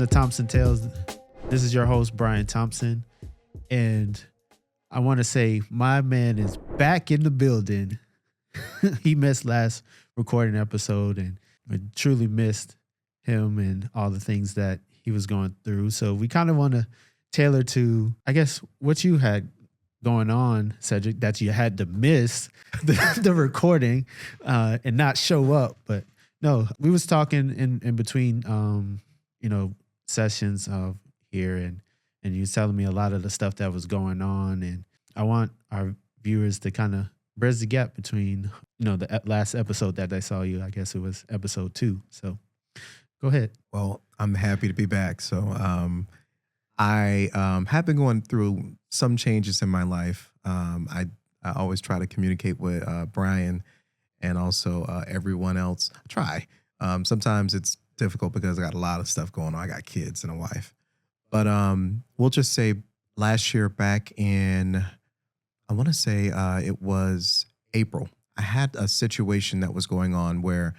to Thompson Tales. This is your host, Brian Thompson. And I want to say my man is back in the building. He missed last recording episode, and I truly missed him and all the things that he was going through. So we kind of want to tailor to, I guess, what you had going on, Cedric, that you had to miss the recording and not show up. But no, we was talking in between, sessions of here, and you was telling me a lot of the stuff that was going on. And I want our viewers to kind of bridge the gap between, the last episode that they saw you. I guess it was episode 2. So go ahead. Well, I'm happy to be back. So I have been going through some changes in my life. I always try to communicate with Brian and also everyone else. I try. Sometimes it's difficult because I got a lot of stuff going on. I got kids and a wife. But we'll just say last year back in, I want to say it was April, I had a situation that was going on where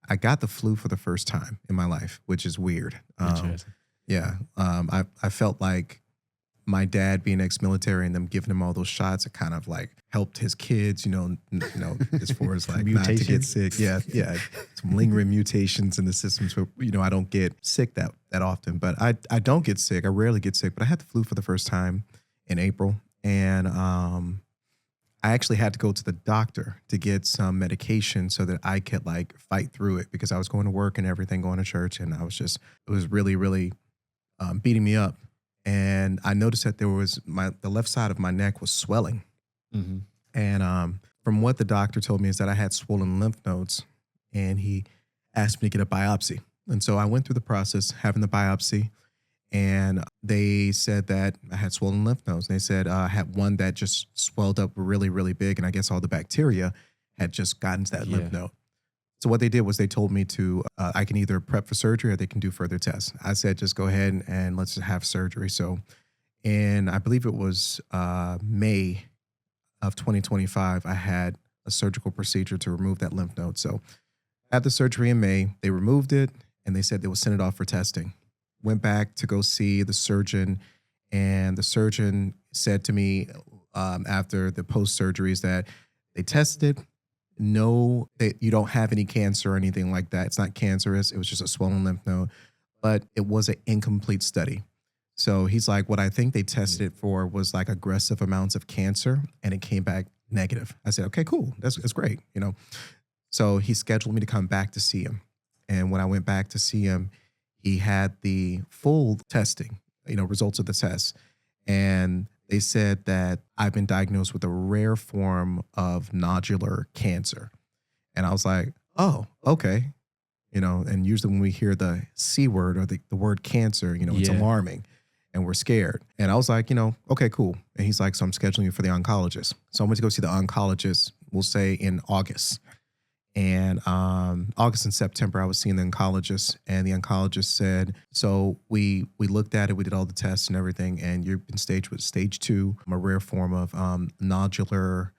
I got the flu for the first time in my life, which is weird. Yeah. I felt like my dad being ex-military and them giving him all those shots, it kind of like helped his kids, as far as like not to get sick. Yeah. Some lingering mutations in the systems where, I don't get sick that often, but I don't get sick. I rarely get sick, but I had the flu for the first time in April. And I actually had to go to the doctor to get some medication so that I could like fight through it, because I was going to work and everything, going to church. And it was really, really beating me up. And I noticed that the left side of my neck was swelling. Mm-hmm. And from what the doctor told me is that I had swollen lymph nodes, and he asked me to get a biopsy. And so I went through the process having the biopsy, and they said that I had swollen lymph nodes. And they said I had one that just swelled up really, really big. And I guess all the bacteria had just gotten to that lymph node. So what they did was they told me I can either prep for surgery or they can do further tests. I said, just go ahead and let's just have surgery. So I believe it was May of 2025, I had a surgical procedure to remove that lymph node. So I had the surgery in May. They removed it, and they said they would send it off for testing. Went back to go see the surgeon, and the surgeon said to me after the post-surgeries that they tested. No, you don't have any cancer or anything like that. It's not cancerous. It was just a swollen lymph node, but it was an incomplete study. So he's like, what I think they tested it for was like aggressive amounts of cancer, and it came back negative. I said, okay, cool. That's great. So he scheduled me to come back to see him. And when I went back to see him, he had the full testing, results of the test. And they said that I've been diagnosed with a rare form of nodular cancer. And I was like, oh, okay. And usually when we hear the C word or the word cancer, it's alarming and we're scared. And I was like, okay, cool. And he's like, so I'm scheduling you for the oncologist. So I went to go see the oncologist, we'll say in August. And August and September, I was seeing the oncologist, and the oncologist said, so we looked at it, we did all the tests and everything, and you've been staged with stage 2, a rare form of nodular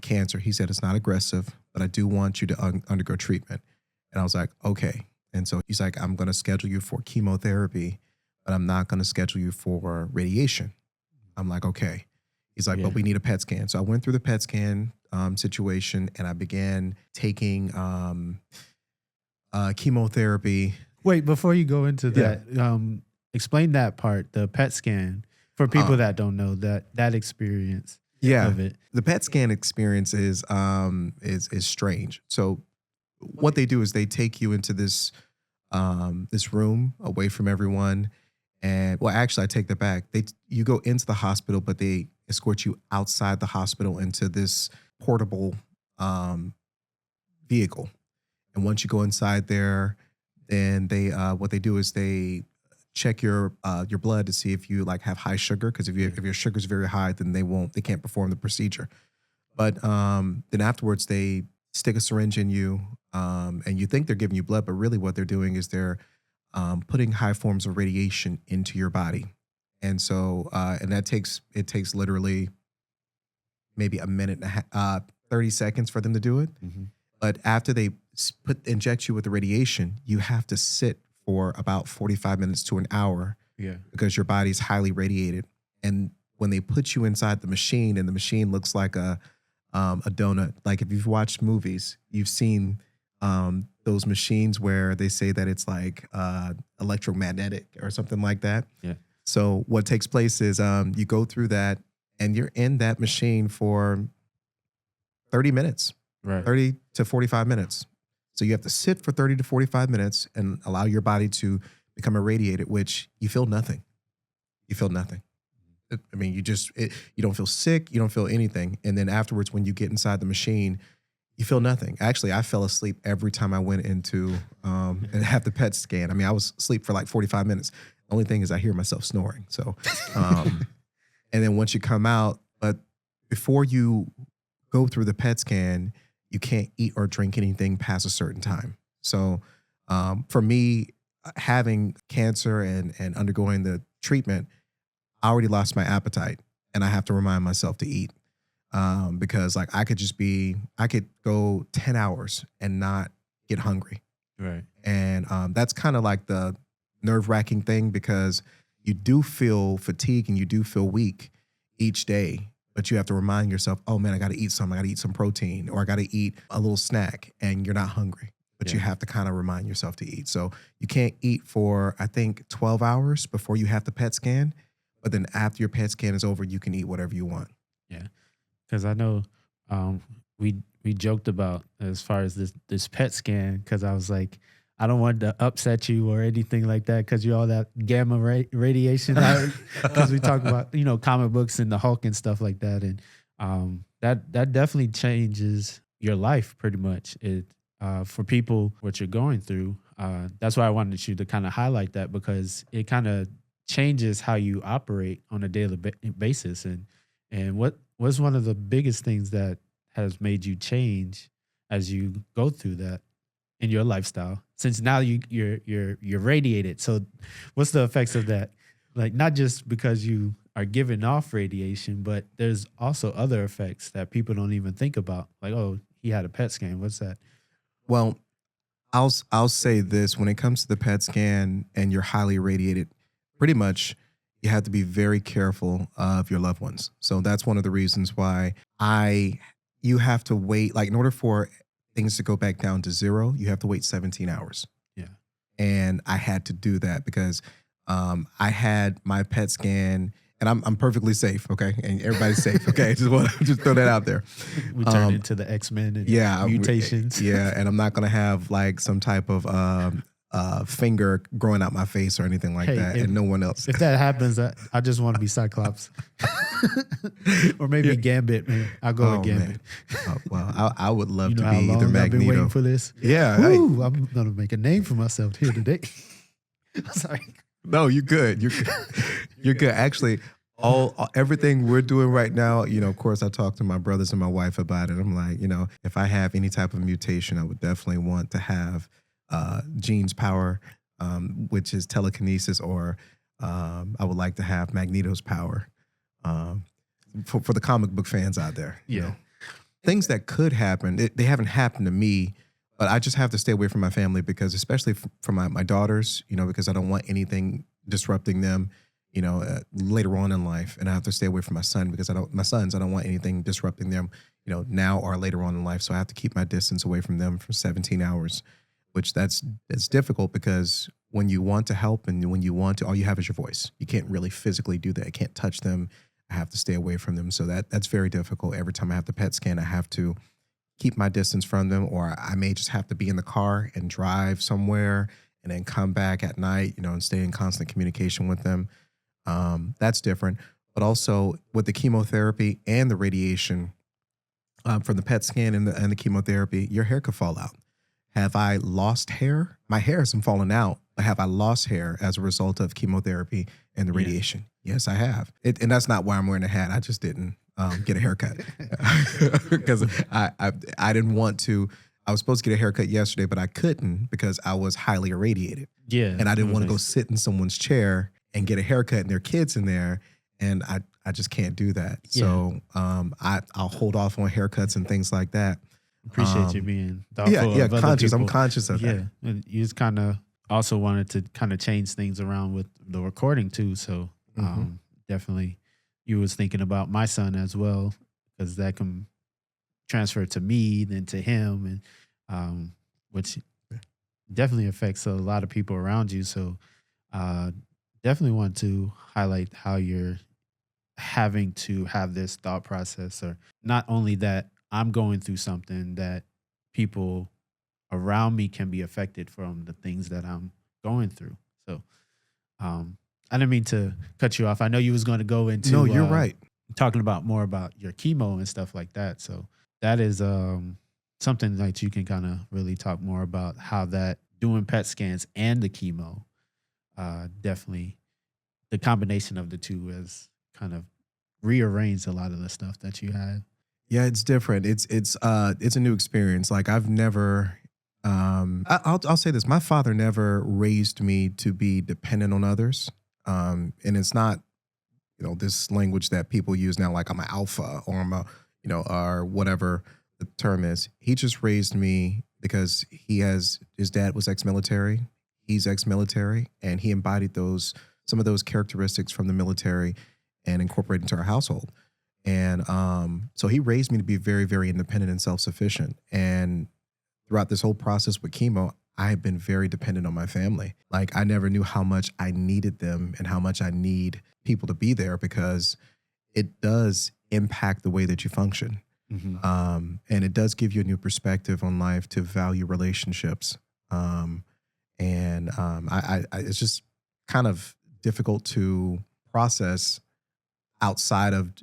cancer. He said, it's not aggressive, but I do want you to undergo treatment. And I was like, okay. And so he's like, I'm going to schedule you for chemotherapy, but I'm not going to schedule you for radiation. I'm like, okay. He's like, but we need a PET scan. So I went through the PET scan situation, and I began taking chemotherapy. Wait, before you go into that, explain that part, the PET scan, for people that don't know that experience of it. The PET scan experience is strange. So what they do is they take you into this room away from everyone. And well, actually, I take that back. You go into the hospital, but they escort you outside the hospital into this portable vehicle. And once you go inside there, then what they do is they check your blood to see if you like have high sugar, because if your sugar is very high, then they can't perform the procedure. But then afterwards they stick a syringe in you, and you think they're giving you blood, but really what they're doing is they're putting high forms of radiation into your body. And so, and it takes literally maybe a minute and a half, 30 seconds for them to do it. Mm-hmm. But after they inject you with the radiation, you have to sit for about 45 minutes to an hour Yeah. because your body's highly radiated. And when they put you inside the machine, and the machine looks like a donut, like if you've watched movies, you've seen those machines where they say that it's like electromagnetic or something like that. Yeah. So what takes place is you go through that and you're in that machine for 30 minutes, Right. 30 to 45 minutes. So you have to sit for 30 to 45 minutes and allow your body to become irradiated, which you feel nothing. You feel nothing. I mean, you don't feel sick. You don't feel anything. And then afterwards, when you get inside the machine, you feel nothing. Actually, I fell asleep every time I went into and have the PET scan. I mean, I was asleep for like 45 minutes. The only thing is I hear myself snoring. So, and then once you come out, but before you go through the PET scan, you can't eat or drink anything past a certain time. So for me, having cancer and undergoing the treatment, I already lost my appetite and I have to remind myself to eat because like I could go 10 hours and not get hungry. Right. And that's kind of like the nerve-wracking thing because you do feel fatigue and you do feel weak each day, but you have to remind yourself, oh man, I got to eat something. I got to eat some protein or I got to eat a little snack, and you're not hungry, but you have to kind of remind yourself to eat. So you can't eat for, I think, 12 hours before you have the PET scan. But then after your PET scan is over, you can eat whatever you want. Yeah. Because I know we joked about as far as this PET scan, because I was like, I don't want to upset you or anything like that because you're all that gamma radiation. Because we talk about, comic books and the Hulk and stuff like that. And that definitely changes your life pretty much. It for people, what you're going through. That's why I wanted you to kind of highlight that, because it kind of changes how you operate on a daily basis. And what's one of the biggest things that has made you change as you go through that in your lifestyle, since now you're radiated? So what's the effects of that? Like, not just because you are giving off radiation, but there's also other effects that people don't even think about. Like, oh, he had a PET scan. What's that? Well, I'll say this: when it comes to the PET scan and you're highly irradiated, pretty much you have to be very careful of your loved ones. So that's one of the reasons why you have to wait. Like, in order for things to go back down to 0, you have to wait 17 hours. Yeah. And I had to do that because I had my PET scan, and I'm perfectly safe, okay? And everybody's safe, okay? Just want to throw that out there. We turn into the X-Men and mutations. Yeah, and I'm not going to have like some type of finger growing out my face or anything like that, and no one else. If that happens, I just want to be Cyclops. Or maybe Gambit, man. I'll go with Gambit. Well, I would love to be how long either Magneto. I've been waiting for this. Yeah. Woo, hey. I'm going to make a name for myself here today. Sorry. No, you're good. You're good. Actually, everything we're doing right now, of course, I talked to my brothers and my wife about it. I'm like, if I have any type of mutation, I would definitely want to have Jean's power, which is telekinesis, or I would like to have Magneto's power. For the comic book fans out there, things that could happen, they haven't happened to me, but I just have to stay away from my family because, especially from my daughters, because I don't want anything disrupting them, later on in life, and I have to stay away from my son because I don't want anything disrupting them, now or later on in life. So I have to keep my distance away from them for 17 hours, which that's difficult because when you want to help and when you want to, all you have is your voice. You can't really physically do that. I can't touch them. I have to stay away from them. So that's very difficult. Every time I have the PET scan, I have to keep my distance from them, or I may just have to be in the car and drive somewhere and then come back at night, and stay in constant communication with them. That's different. But also with the chemotherapy and the radiation from the PET scan and the chemotherapy, your hair could fall out. Have I lost hair? My hair hasn't fallen out, but have I lost hair as a result of chemotherapy and the radiation? Yes, I have. And that's not why I'm wearing a hat. I just didn't get a haircut because I didn't want to. I was supposed to get a haircut yesterday, but I couldn't because I was highly irradiated. Yeah. And I didn't want to go sit in someone's chair and get a haircut and there are kids in there. And I just can't do that. Yeah. So I'll hold off on haircuts and things like that. Appreciate you being thoughtful. Yeah, conscious. I'm conscious of that. And you just kind of also wanted to kind of change things around with the recording too. So definitely you was thinking about my son as well, because that can transfer to me, then to him, and which definitely affects a lot of people around you. So uh, definitely want to highlight how you're having to have this thought process, or not only that I'm going through something, that people around me can be affected from the things that I'm going through. So I didn't mean to cut you off. I know you was going to go into No, you're right. talking about more about your chemo and stuff like that. So that is something that you can kind of really talk more about, how that doing PET scans and the chemo, definitely the combination of the two has kind of rearranged a lot of the stuff that you had. Yeah, it's different. It's a new experience. Like I've never I'll say this. My father never raised me to be dependent on others. And it's not, this language that people use now, like I'm an alpha or I'm a, or whatever the term is. He just raised me because his dad was ex-military. He's ex-military, and he embodied some of those characteristics from the military and incorporated into our household. And so he raised me to be very, very independent and self-sufficient. And throughout this whole process with chemo, I have been very dependent on my family. Like I never knew how much I needed them and how much I need people to be there, because it does impact the way that you function. And it does give you a new perspective on life, to value relationships. It's just kind of difficult to process outside of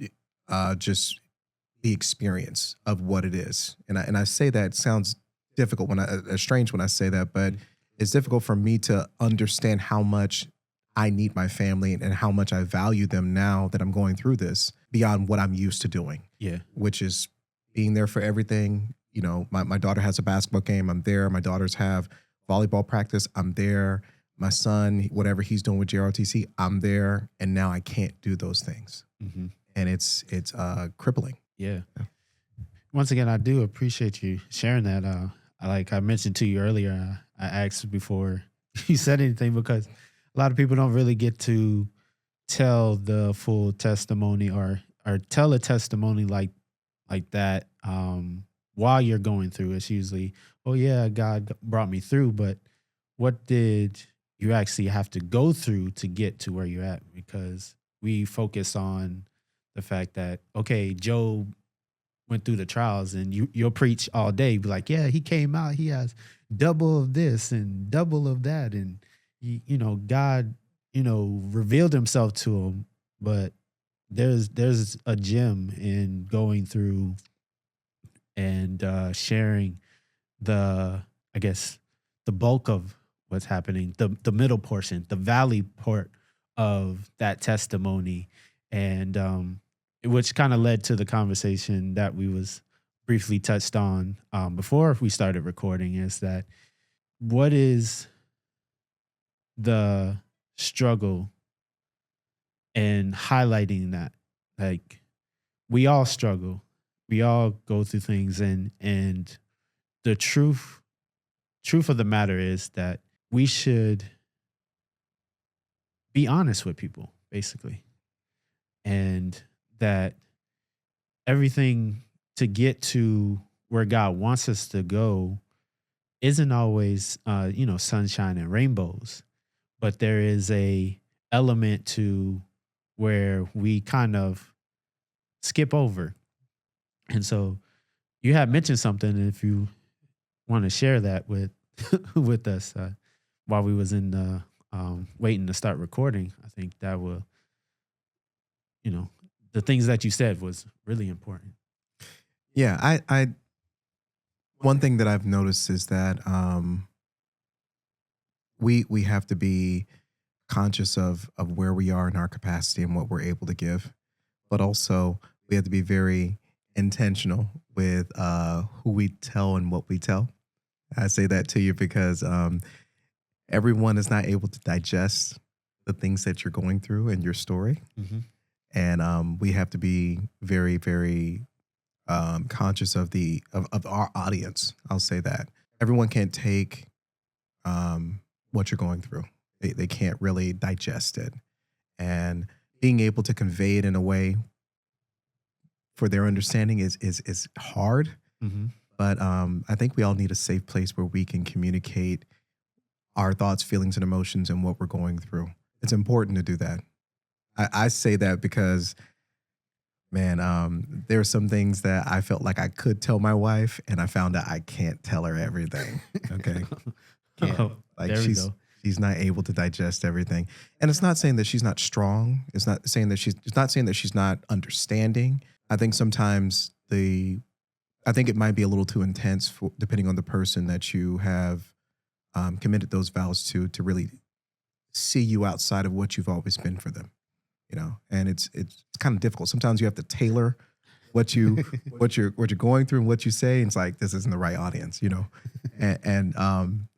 just the experience of what it is. And I say that, it sounds difficult strange when I say that, but it's difficult for me to understand how much I need my family and how much I value them now that I'm going through this, beyond what I'm used to doing. Yeah. Which is being there for everything. My daughter has a basketball game, I'm there. My daughters have volleyball practice, I'm there. My son, whatever he's doing with JROTC, I'm there. And now I can't do those things. And it's crippling. Yeah. Once again, I do appreciate you sharing that. Like I mentioned to you earlier, I asked before you said anything, because a lot of people don't really get to tell the full testimony, or tell a testimony like that while you're going through. It's usually, oh yeah, God brought me through, but what did you actually have to go through to get to where you're at? Because we focus on the fact that, okay, Job went through the trials, and you'll preach all day, be like, yeah, he came out, he has double of this and double of that, and God revealed himself to him. But there's a gem in going through and sharing I guess the bulk of what's happening, the middle portion, the valley part of that testimony, and which kind of led to the conversation that we was briefly touched on before we started recording, is that what is the struggle, and highlighting that, like, we all struggle, we all go through things, and the truth of the matter is that we should be honest with people, basically, and that everything to get to where God wants us to go isn't always sunshine and rainbows, but there is a element to where we kind of skip over. And so you had mentioned something, and if you want to share that with with us while we was in the waiting to start recording, I think that will, the things that you said was really important. Yeah, I one thing that I've noticed is that we have to be conscious of where we are in our capacity and what we're able to give, but also we have to be very intentional with who we tell and what we tell. I say that to you because everyone is not able to digest the things that you're going through and your story. And we have to be very, very conscious of our audience. I'll say that everyone can't take what you're going through. They can't really digest it. And being able to convey it in a way for their understanding is hard. Mm-hmm. But I think we all need a safe place where we can communicate our thoughts, feelings, and emotions and what we're going through. It's important to do that. I say that because, man, there are some things that I felt like I could tell my wife, and I found out I can't tell her everything. Okay, can't. Oh, Like there we go. she's not able to digest everything, and it's not saying that she's not strong. It's not saying that she's not understanding. I think sometimes I think it might be a little too intense for depending on the person that you have committed those vows to really see you outside of what you've always been for them. And it's kind of difficult. Sometimes you have to tailor what you're going through and what you say. And it's like, this isn't the right audience. And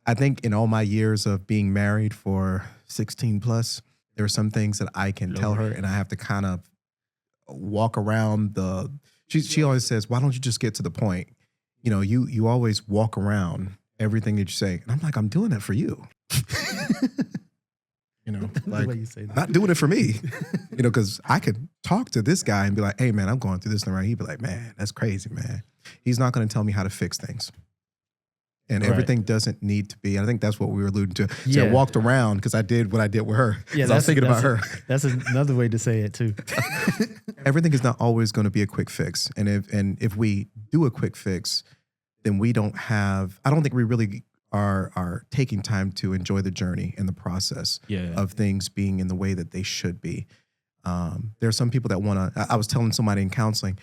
I think in all my years of being married for 16 plus, there are some things that I can tell her, and I have to kind of walk around she always says, why don't you just get to the point? You always walk around everything that you say. And I'm like, I'm doing that for you. Like, way you say that. not doing it for me, because I could talk to this guy and be like, hey, man, I'm going through this. And right. He'd be like, man, that's crazy, man. He's not going to tell me how to fix things. And Right. everything doesn't need to be. I think that's what we were alluding to. So Yeah. I walked around because I did what I did with her. Yeah, 'Cause I was thinking about her. That's another way to say it too. Everything is not always going to be a quick fix. And if we do a quick fix, then I don't think we really are taking time to enjoy the journey and the process Yeah. of things being in the way that they should be. There are some people that want to, I was telling somebody in counseling,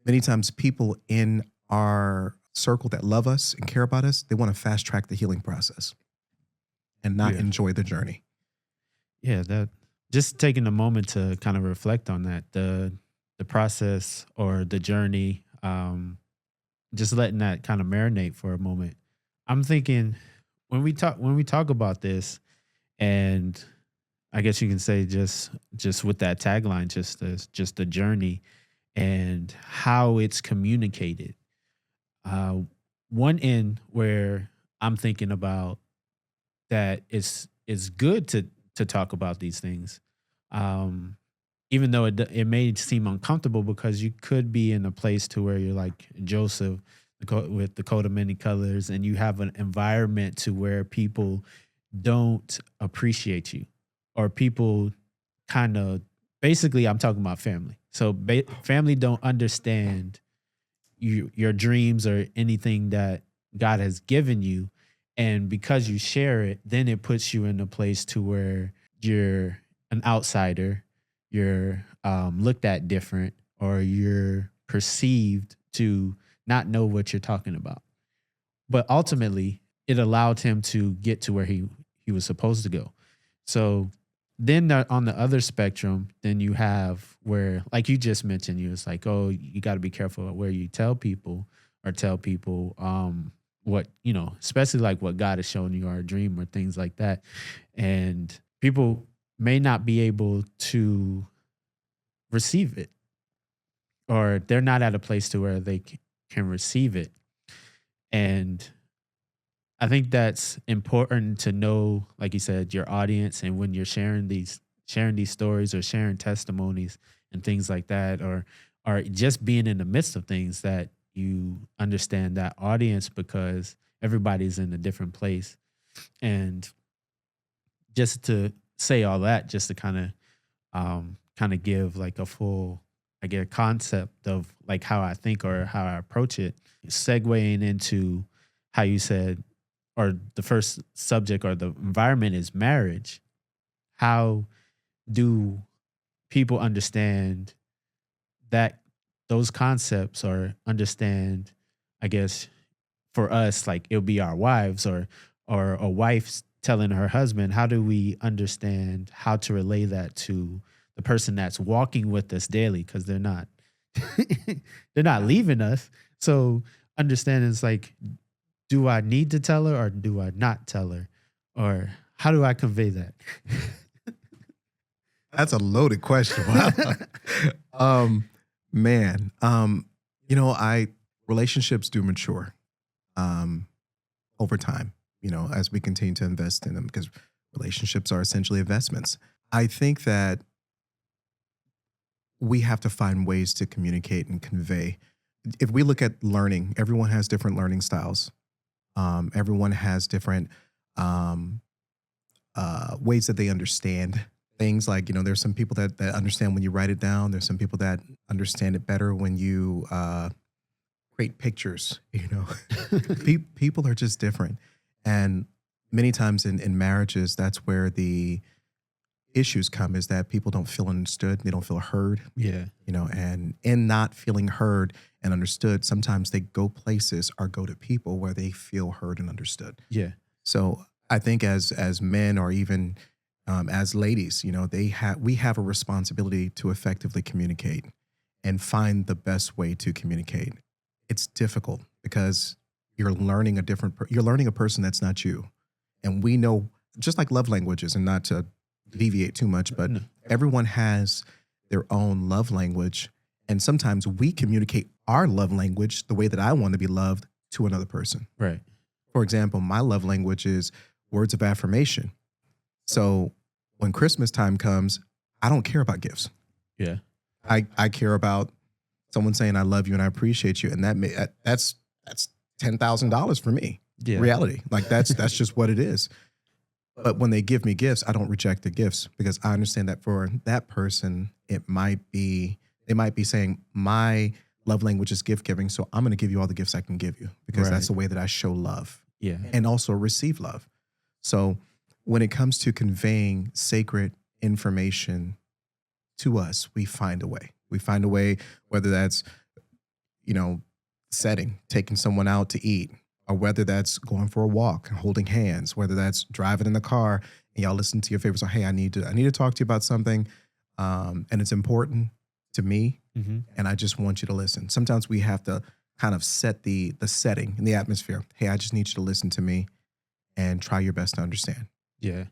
many times people in our circle that love us and care about us, they want to fast track the healing process and not Yeah. enjoy the journey. Yeah, that just taking a moment to kind of reflect on that, the process or the journey, just letting that kind of marinate for a moment. I'm thinking when we talk about this, and I guess you can say just with that tagline, just the journey and how it's communicated. One end where I'm thinking about that it's good to talk about these things, even though it may seem uncomfortable because you could be in a place to where you're like Joseph with the coat of many colors, and you have an environment to where people don't appreciate you, or people kind of, basically I'm talking about family. So family don't understand your dreams or anything that God has given you. And because you share it, then it puts you in a place to where you're an outsider, you're looked at different, or you're perceived to not know what you're talking about. But ultimately, it allowed him to get to where he was supposed to go. So then on the other spectrum, then you have where, like you just mentioned, you was like, oh, you got to be careful where you tell people what, especially like what God has shown you or a dream or things like that. And people may not be able to receive it, or they're not at a place to where they can receive it. And I think that's important to know, like you said, your audience, and when you're sharing these stories or sharing testimonies and things like that, or just being in the midst of things, that you understand that audience, because everybody's in a different place. And just to say all that, just to kind of give like a full, I get a concept of like how I think or how I approach it, segueing into how you said, or the first subject or the environment is marriage. How do people understand that, those concepts, or understand, I guess for us, like it'll be our wives, or a wife telling her husband, how do we understand how to relay that to the person that's walking with us daily? Because they're not leaving us. So understanding is like, do I need to tell her or do I not tell her? Or how do I convey that? That's a loaded question. Wow. Man, relationships do mature over time. as we continue to invest in them, because relationships are essentially investments. I think that we have to find ways to communicate and convey. If we look at learning, everyone has different learning styles. Everyone has different um, ways that they understand things. Like, there's some people that understand when you write it down. There's some people that understand it better when you create pictures. People are just different. And many times in marriages, that's where the issues come, is that people don't feel understood. They don't feel heard. Yeah. And in not feeling heard and understood, sometimes they go places or go to people where they feel heard and understood. Yeah. So I think as men, or even as ladies, we have a responsibility to effectively communicate and find the best way to communicate. It's difficult because you're learning you're learning a person that's not you. And we know, just like love languages, and not to deviate too much, but No. everyone has their own love language. And sometimes we communicate our love language the way that I want to be loved to another person. Right. For example, my love language is words of affirmation. So when Christmas time comes, I don't care about gifts. Yeah. I care about someone saying I love you and I appreciate you, and that's $10,000 for me. Yeah. Reality, like that's just what it is. But when they give me gifts, I don't reject the gifts, because I understand that for that person, they might be saying, my love language is gift giving, so I'm going to give you all the gifts I can give you, because that's the way that I show love. Yeah. And also receive love. So when it comes to conveying sacred information to us, we find a way. We find a way, whether that's, setting, taking someone out to eat, or whether that's going for a walk and holding hands, whether that's driving in the car and y'all listen to your favorite song. Hey, I need to talk to you about something. And it's important to me. Mm-hmm. And I just want you to listen. Sometimes we have to kind of set the setting and the atmosphere. Hey, I just need you to listen to me and try your best to understand. Yeah.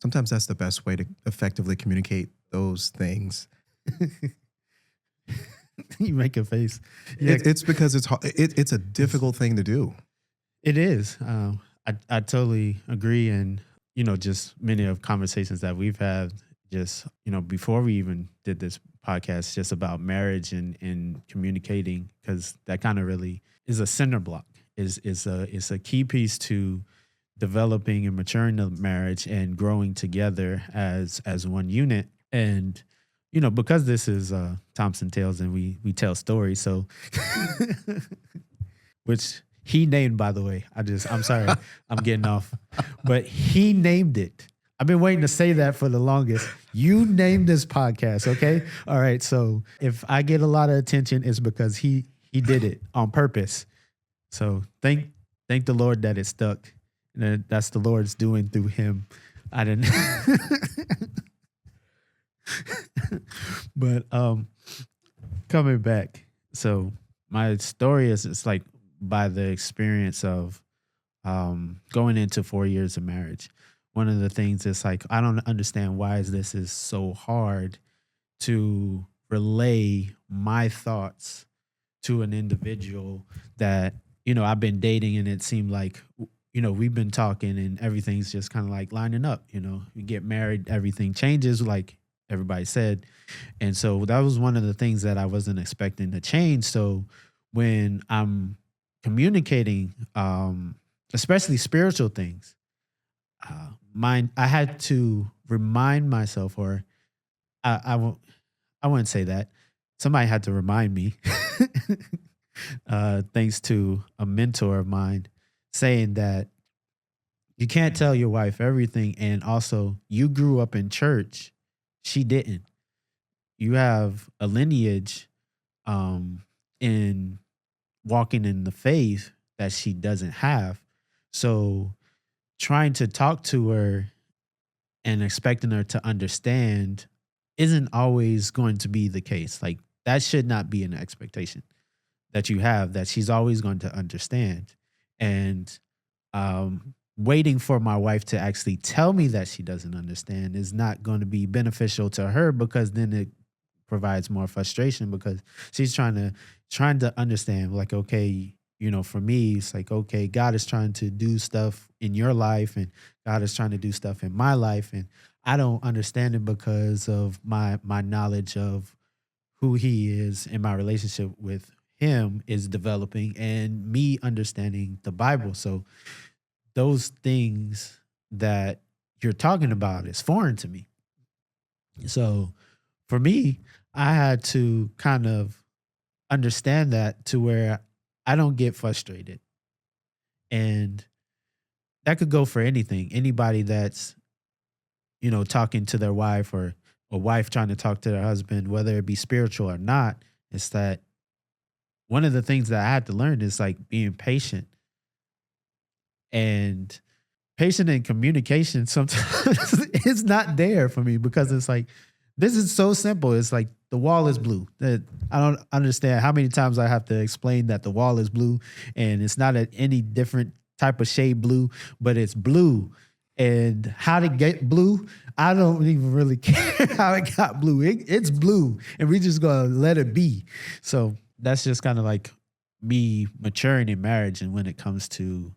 Sometimes that's the best way to effectively communicate those things. You make a face. Yeah. It's because it's hard. It's a difficult thing to do. It is. I totally agree. And, just many of conversations that we've had, just, before we even did this podcast, just about marriage and communicating, because that kind of really is a cinder block, is a key piece to developing and maturing the marriage and growing together as one unit. And, because this is Thompson Tales and we tell stories, so which he named, by the way. I'm sorry, I'm getting off, but he named it. I've been waiting to say that for the longest. You named this podcast, okay? All right, so if I get a lot of attention, it's because he did it on purpose. So thank the Lord that it stuck. And that's the Lord's doing through him. I didn't. But coming back, so my story is, it's like by the experience of going into 4 years of marriage. One of the things is like, I don't understand why this is so hard to relay my thoughts to an individual that, I've been dating, and it seemed like, we've been talking and everything's just kind of like lining up. You get married, everything changes, like everybody said. And so that was one of the things that I wasn't expecting to change. So when I'm communicating, especially spiritual things, I had to remind myself, or I wouldn't say that. Somebody had to remind me, thanks to a mentor of mine, saying that you can't tell your wife everything. And also, you grew up in church. She didn't. You have a lineage in walking in the faith that she doesn't have. So trying to talk to her and expecting her to understand isn't always going to be the case. Like, that should not be an expectation that you have, that she's always going to understand. And waiting for my wife to actually tell me that she doesn't understand is not going to be beneficial to her, because then it provides more frustration, because she's trying to understand, like, okay, for me, it's like, okay, God is trying to do stuff in your life and God is trying to do stuff in my life. And I don't understand it because of my knowledge of who he is and my relationship with him is developing and me understanding the Bible. So those things that you're talking about is foreign to me. So for me, I had to kind of understand that to where I don't get frustrated. And that could go for anything. Anybody that's, talking to their wife or a wife trying to talk to their husband, whether it be spiritual or not, it's that one of the things that I had to learn is like being patient and patient in communication sometimes it's not there for me because it's like, this is so simple. It's like the wall is blue. I don't understand how many times I have to explain that the wall is blue and it's not any different type of shade blue, but it's blue. And how to get blue, I don't even really care how it got blue. It's blue, and we just gonna let it be. So that's just kind of like me maturing in marriage, and when it comes to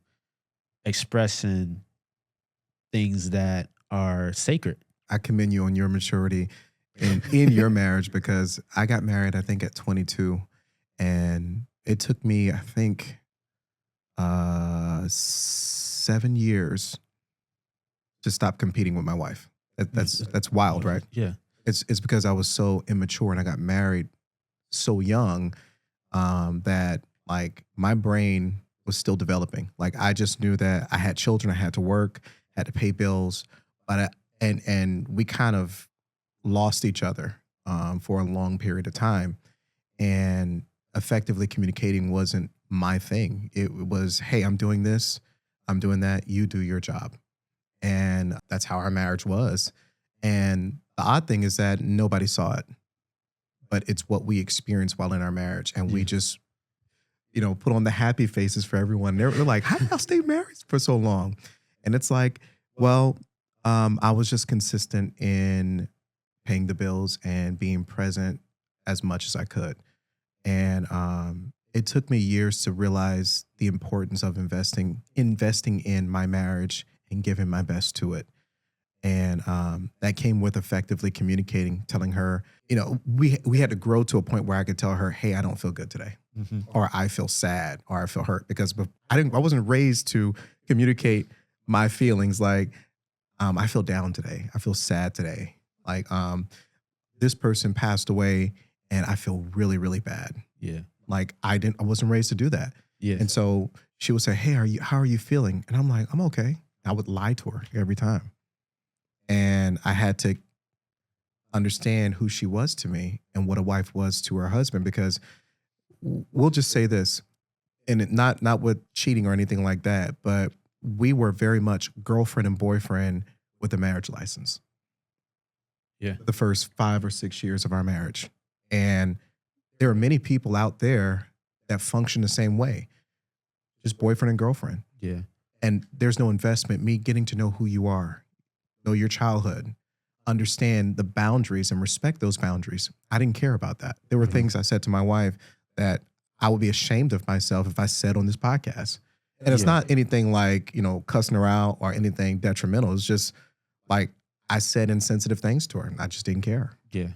expressing things that are sacred. I commend you on your maturity in your marriage because I got married, I think, at 22. And it took me, I think, 7 years to stop competing with my wife. That's wild, right? Yeah. It's because I was so immature and I got married so young that like my brain was still developing. Like I just knew that I had children, I had to work, had to pay bills, but and we kind of lost each other for a long period of time, and effectively communicating wasn't my thing. It was, hey, I'm doing this, I'm doing that, you do your job. And that's how our marriage was. And the odd thing is that nobody saw it, but it's what we experienced while in our marriage. And we just, put on the happy faces for everyone. They're like, how did y'all stay married for so long? And it's like, well, I was just consistent in paying the bills and being present as much as I could. And it took me years to realize the importance of investing in my marriage and giving my best to it. And that came with effectively communicating, telling her, we had to grow to a point where I could tell her, hey, I don't feel good today, or I feel sad, or I feel hurt, because I wasn't raised to communicate my feelings like, I feel down today, I feel sad today, like this person passed away, and I feel really, really bad. Yeah. Like I wasn't raised to do that. Yeah. And so she would say, hey, how are you feeling? And I'm like, I'm okay. I would lie to her every time. And I had to understand who she was to me and what a wife was to her husband, because we'll just say this, and not with cheating or anything like that, but we were very much girlfriend and boyfriend with a marriage license. Yeah. The first 5 or 6 years of our marriage. And there are many people out there that function the same way, just boyfriend and girlfriend. Yeah. And there's no investment. Me getting to know who you are, know your childhood, understand the boundaries and respect those boundaries. I didn't care about that. There were things I said to my wife that I would be ashamed of myself if I said on this podcast. And it's not anything like, cussing her out or anything detrimental. It's just like I said insensitive things to her and I just didn't care. Yeah.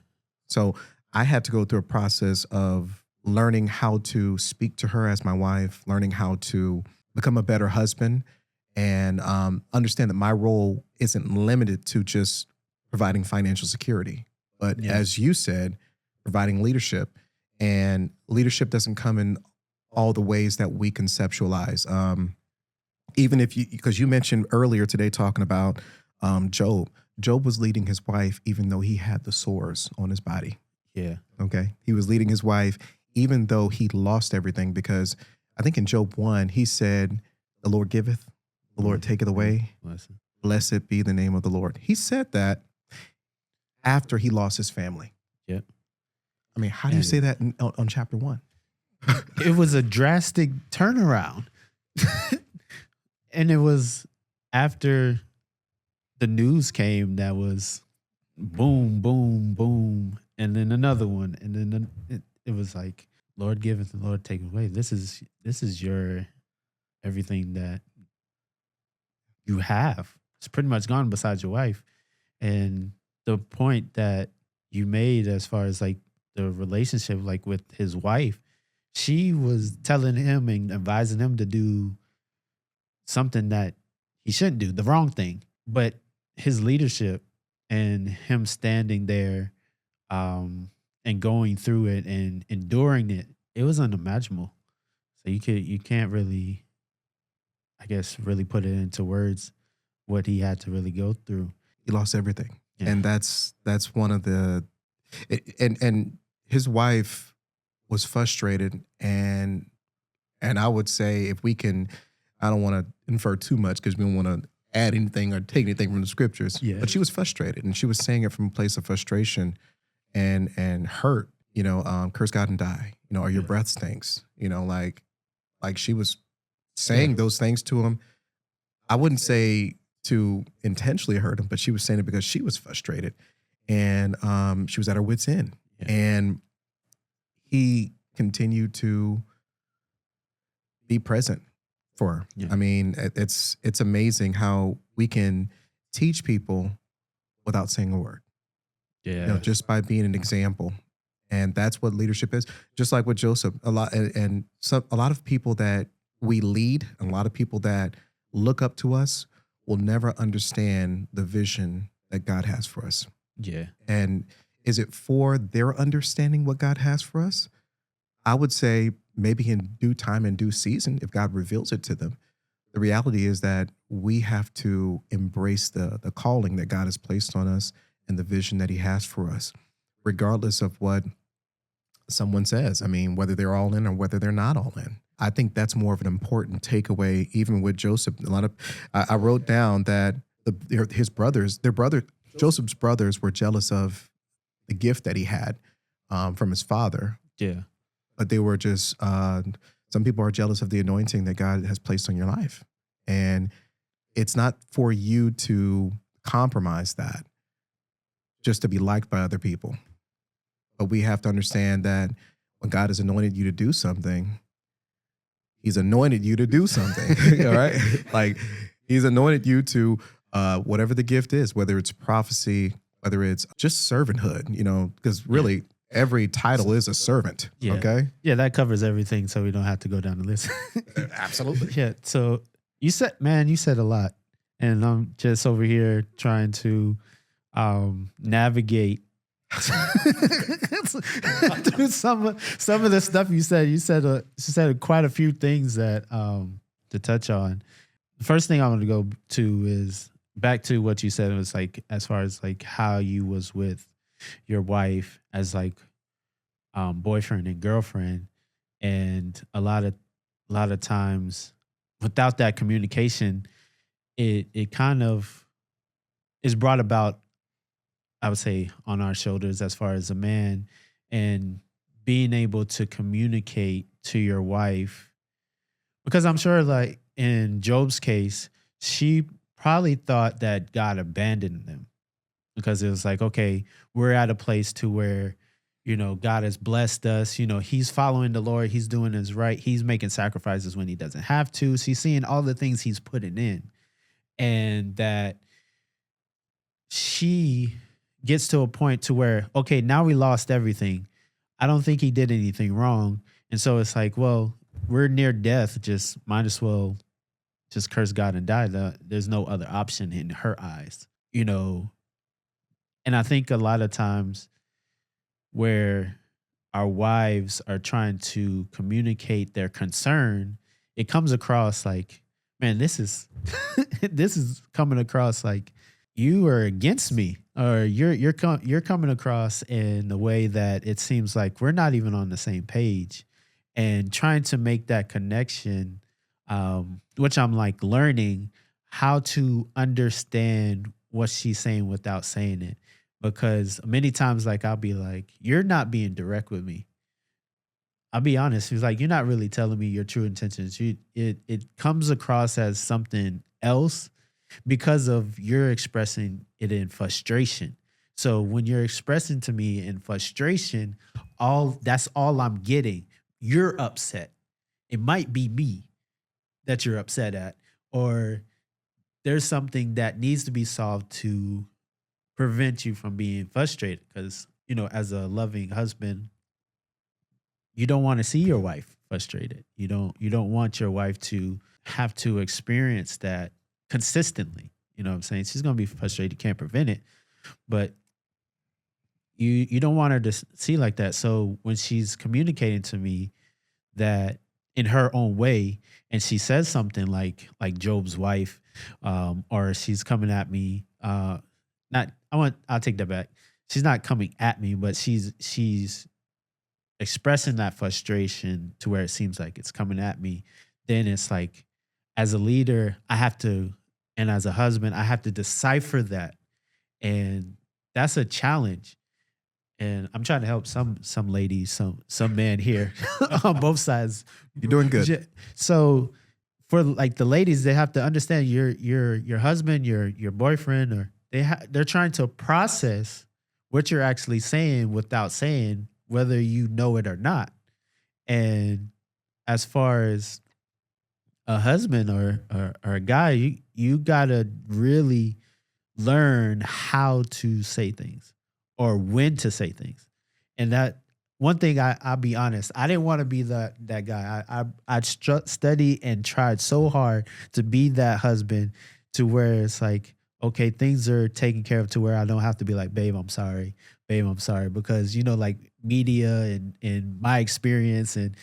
So I had to go through a process of learning how to speak to her as my wife, learning how to become a better husband, and understand that my role isn't limited to just providing financial security, but as you said, providing leadership. And leadership doesn't come in all the ways that we conceptualize. Even if because you mentioned earlier today talking about Job. Job was leading his wife even though he had the sores on his body. Yeah. Okay. He was leading his wife even though he lost everything, because I think in Job 1, he said, the Lord giveth, the Lord taketh away. Blessed be the name of the Lord. He said that after he lost his family. Yep. I mean, how do you say that on chapter 1? It was a drastic turnaround. And it was after the news came that was boom, boom, boom, and then another one. And then it was like Lord giveth and Lord taketh away. This is your everything that you have. It's pretty much gone besides your wife. And the point that you made as far as like the relationship like with his wife, she was telling him and advising him to do something that he shouldn't do, the wrong thing. But his leadership and him standing there and going through it and enduring it, it was unimaginable. So you can't really, I guess, really put it into words what he had to really go through. He lost everything. Yeah. And that's one of the and his wife was frustrated, and I would say, if we can, I don't want to infer too much because we don't want to add anything or take anything from the scriptures. Yeah. But she was frustrated, and she was saying it from a place of frustration and hurt. Curse God and die. Or your Yeah. breath stinks. Like she was saying those things to him. I wouldn't say to intentionally hurt him, but she was saying it because she was frustrated, and she was at her wit's end. Yeah. And he continued to be present for her. Yeah. I mean, it's amazing how we can teach people without saying a word. Yeah. Just by being an example. And that's what leadership is. Just like with Joseph, a lot of people that we lead, a lot of people that look up to us will never understand the vision that God has for us. Yeah. And is it for their understanding what God has for us? I would say maybe in due time and due season, if God reveals it to them. The reality is that we have to embrace the calling that God has placed on us and the vision that he has for us, regardless of what someone says. I mean, whether they're all in or whether they're not all in. I think that's more of an important takeaway, even with Joseph. I wrote down that Joseph's brothers were jealous of the gift that he had from his father. Yeah. But they were just, some people are jealous of the anointing that God has placed on your life. And it's not for you to compromise that just to be liked by other people. But we have to understand that when God has anointed you to do something, he's anointed you to do something, all right? Like, he's anointed you to whatever the gift is, whether it's prophecy, whether it's just servanthood, because really every title is a servant, okay? Yeah, that covers everything, so we don't have to go down the list. Absolutely. Yeah, so you said a lot, and I'm just over here trying to navigate through some of the stuff you said. You said quite a few things that to touch on. The first thing I want to go to is back to what you said. It was like, as far as like how you was with your wife as like boyfriend and girlfriend, and a lot of times without that communication, it kind of is brought about, I would say, on our shoulders as far as a man, and being able to communicate to your wife, because I'm sure like in Job's case, she probably thought that God abandoned them, because it was like, okay, we're at a place to where, God has blessed us. He's following the Lord. He's doing his right. He's making sacrifices when he doesn't have to. She's seeing all the things he's putting in, and that she gets to a point to where, okay, now we lost everything. I don't think he did anything wrong. And so it's like, well, we're near death. Just might as well just curse God and die. There's no other option in her eyes, And I think a lot of times where our wives are trying to communicate their concern, it comes across like, man, this is this is coming across like you are against me, or you're coming across in the way that it seems like we're not even on the same page, and trying to make that connection, which I'm like learning how to understand what she's saying without saying it, because many times like I'll be like, you're not being direct with me. I'll be honest. He's like, you're not really telling me your true intentions. It comes across as something else because of you're expressing it in frustration. So when you're expressing to me in frustration, that's all I'm getting. you're upset. It might be me that you're upset at, or there's something that needs to be solved to prevent you from being frustrated. Because, as a loving husband, you don't want to see your wife frustrated. You don't want your wife to have to experience that consistently. You know what I'm saying? She's gonna be frustrated. You can't prevent it, but you don't want her to see like that. So when she's communicating to me that in her own way, and she says something like Job's wife, or she's coming at me, I'll take that back. She's not coming at me, but she's expressing that frustration to where it seems like it's coming at me. Then it's like, as a leader, and as a husband, I have to decipher that. And that's a challenge. And I'm trying to help some ladies, some men here on both sides. You're doing good. So for like the ladies, they have to understand your husband, your boyfriend, or they're trying to process what you're actually saying without saying, whether you know it or not. And as far as a husband or a guy, you gotta really learn how to say things or when to say things. And that one thing, I'll be honest, I didn't want to be that guy. I studied and tried so hard to be that husband, to where it's like, okay, things are taken care of to where I don't have to be like, babe, I'm sorry. Babe, I'm sorry. Because, like media and my experience and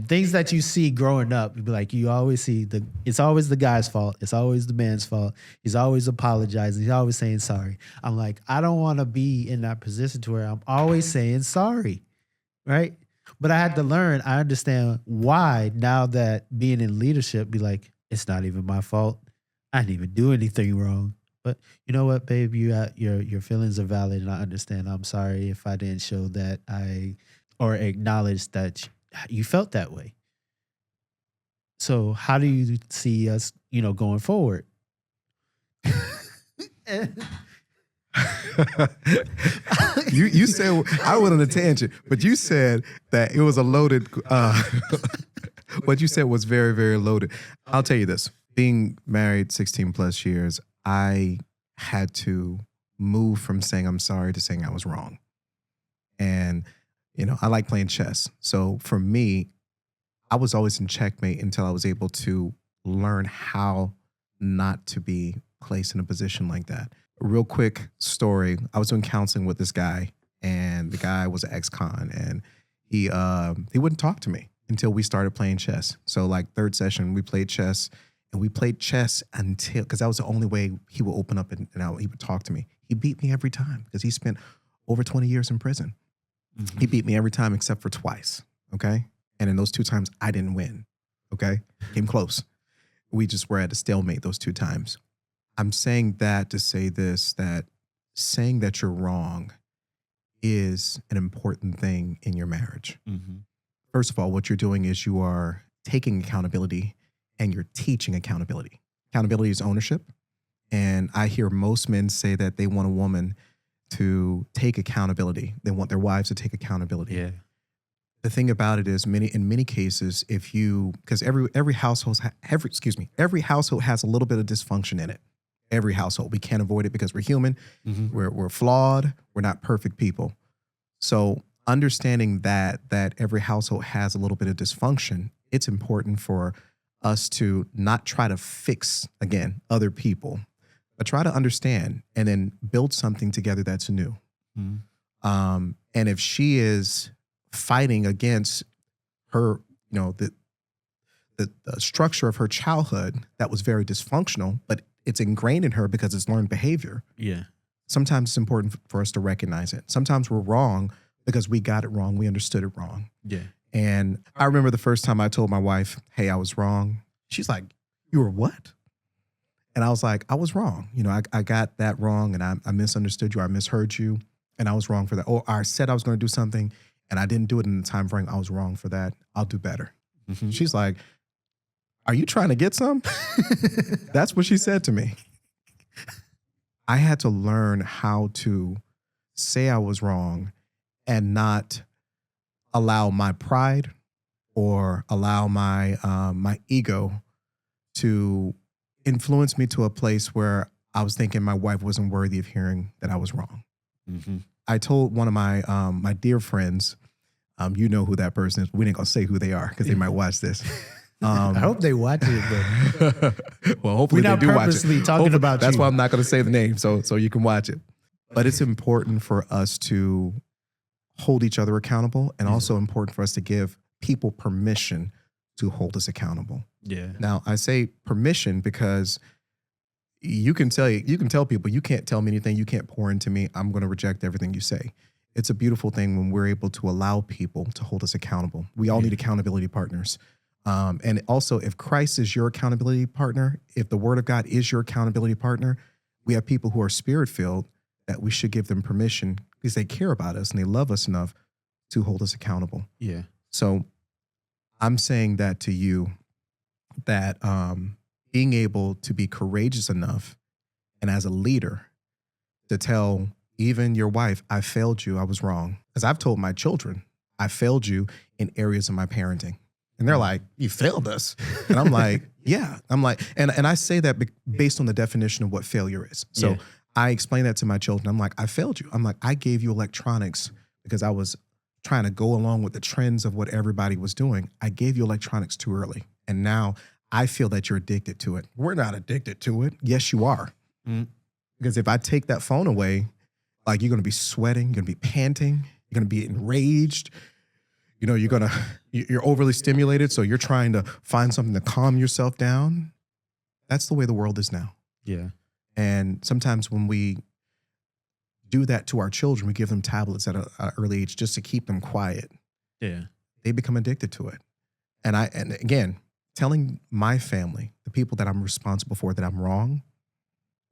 things that you see growing up, you'd be like, you always see it's always the guy's fault. It's always the man's fault. He's always apologizing. He's always saying sorry. I'm like, I don't want to be in that position to where I'm always saying sorry. Right. But I had to learn. I understand why now that being in leadership, be like, it's not even my fault. I didn't even do anything wrong. But you know what, babe, your feelings are valid, and I understand. I'm sorry if I didn't show that or acknowledge that you felt that way. So how do you see us, going forward? You said, I went on a tangent, but you said that it was a loaded. What you said was very, very loaded. I'll tell you this: being married 16 plus years, I had to move from saying I'm sorry to saying I was wrong. And, I like playing chess. So for me, I was always in checkmate until I was able to learn how not to be placed in a position like that. A real quick story. I was doing counseling with this guy, and the guy was an ex-con, and he wouldn't talk to me until we started playing chess. So like third session, we played chess. And we played chess because that was the only way he would open up and he would talk to me. He beat me every time because he spent over 20 years in prison. Mm-hmm. He beat me every time except for twice, okay? And in those 2 times, I didn't win, okay? Came close. We just were at a stalemate those 2 times. I'm saying that to say this, that saying that you're wrong is an important thing in your marriage. Mm-hmm. First of all, what you're doing is you are taking accountability, and you're teaching accountability. Accountability is ownership. And I hear most men say that they want a woman to take accountability. They want their wives to take accountability. Yeah. The thing about it is, in many cases, because every household has a little bit of dysfunction in it. Every household, we can't avoid it because we're human. Mm-hmm. We're flawed. We're not perfect people. So understanding that every household has a little bit of dysfunction, it's important for us to not try to fix, again, other people, but try to understand and then build something together that's new. Mm-hmm. And if she is fighting against her, the structure of her childhood that was very dysfunctional, but it's ingrained in her because it's learned behavior. Yeah. Sometimes it's important for us to recognize it. Sometimes we're wrong because we got it wrong. We understood it wrong. Yeah. And I remember the first time I told my wife, hey, I was wrong. She's like, you were what? And I was like, I was wrong. I got that wrong, and I misunderstood you. I misheard you, and I was wrong for that. Or I said I was going to do something, and I didn't do it in the time frame. I was wrong for that. I'll do better. Mm-hmm. She's like, are you trying to get some? That's what she said to me. I had to learn how to say I was wrong and not allow my pride or allow my my ego to influence me to a place where I was thinking my wife wasn't worthy of hearing that I was wrong. Mm-hmm. I told one of my my dear friends, you know who that person is. We ain't gonna say who they are because they might watch this. I hope they watch it, but well, hopefully we're not they do watch purposely it. talking about That's you. why I'm not gonna say the name, so you can watch it. But it's important for us to hold each other accountable, and also important for us to give people permission to hold us accountable. Yeah. Now, I say permission because you can tell people, you can't tell me anything, you can't pour into me, I'm going to reject everything you say. It's a beautiful thing when we're able to allow people to hold us accountable. We all need accountability partners. And also, if Christ is your accountability partner, if the Word of God is your accountability partner, we have people who are spirit-filled that we should give them permission because they care about us and they love us enough to hold us accountable. Yeah. So I'm saying that to you, that being able to be courageous enough and as a leader to tell even your wife, I failed you, I was wrong. Because I've told my children, I failed you in areas of my parenting. And they're like, you failed us. And I'm like, yeah. I'm like, and I say that based on the definition of what failure is. So I explain that to my children. I'm like, I failed you. I'm like, I gave you electronics because I was trying to go along with the trends of what everybody was doing. I gave you electronics too early. And now I feel that you're addicted to it. We're not addicted to it. Yes, you are. Mm. Because if I take that phone away, like you're going to be sweating, you're going to be panting, you're going to be enraged. You know, you're overly stimulated. So you're trying to find something to calm yourself down. That's the way the world is now. Yeah. And sometimes when we do that to our children, we give them tablets at an early age just to keep them quiet. Yeah. They become addicted to it. And again, telling my family, the people that I'm responsible for, that I'm wrong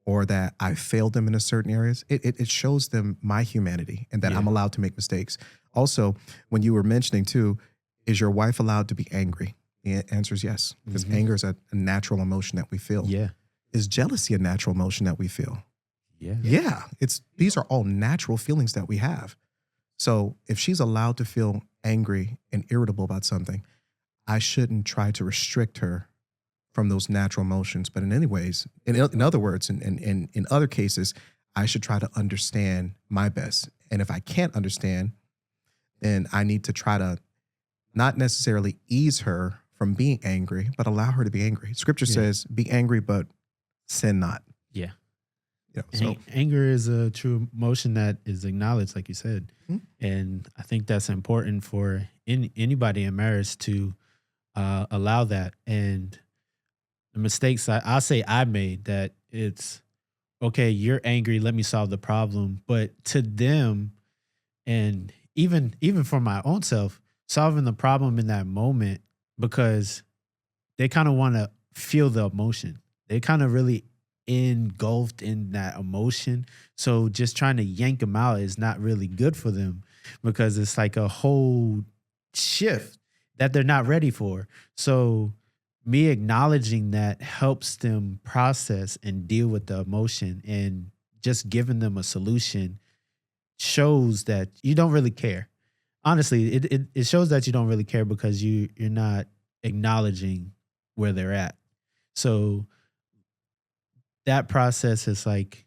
or that I failed them in a certain areas, it shows them my humanity and that I'm allowed to make mistakes. Also, when you were mentioning too, is your wife allowed to be angry? The answer is yes, because anger is a natural emotion that we feel. Yeah. Is jealousy a natural emotion that we feel? Yeah. Yeah. These are all natural feelings that we have. So if she's allowed to feel angry and irritable about something, I shouldn't try to restrict her from those natural emotions. But in other words, in other cases, I should try to understand my best. And if I can't understand, then I need to try to not necessarily ease her from being angry, but allow her to be angry. Scripture says, be angry, but sin not. Yeah. So anger is a true emotion that is acknowledged, like you said. Mm-hmm. And I think that's important for anybody in marriage to allow that. And the mistakes I'll say I made, that it's, okay, you're angry, let me solve the problem. But to them, and even for my own self, solving the problem in that moment, because they kind of want to feel the emotion. They kind of really engulfed in that emotion. So just trying to yank them out is not really good for them, because it's like a whole shift that they're not ready for. So me acknowledging that helps them process and deal with the emotion, and just giving them a solution shows that you don't really care. Honestly, it shows that you don't really care, because you're not acknowledging where they're at. So that process is like,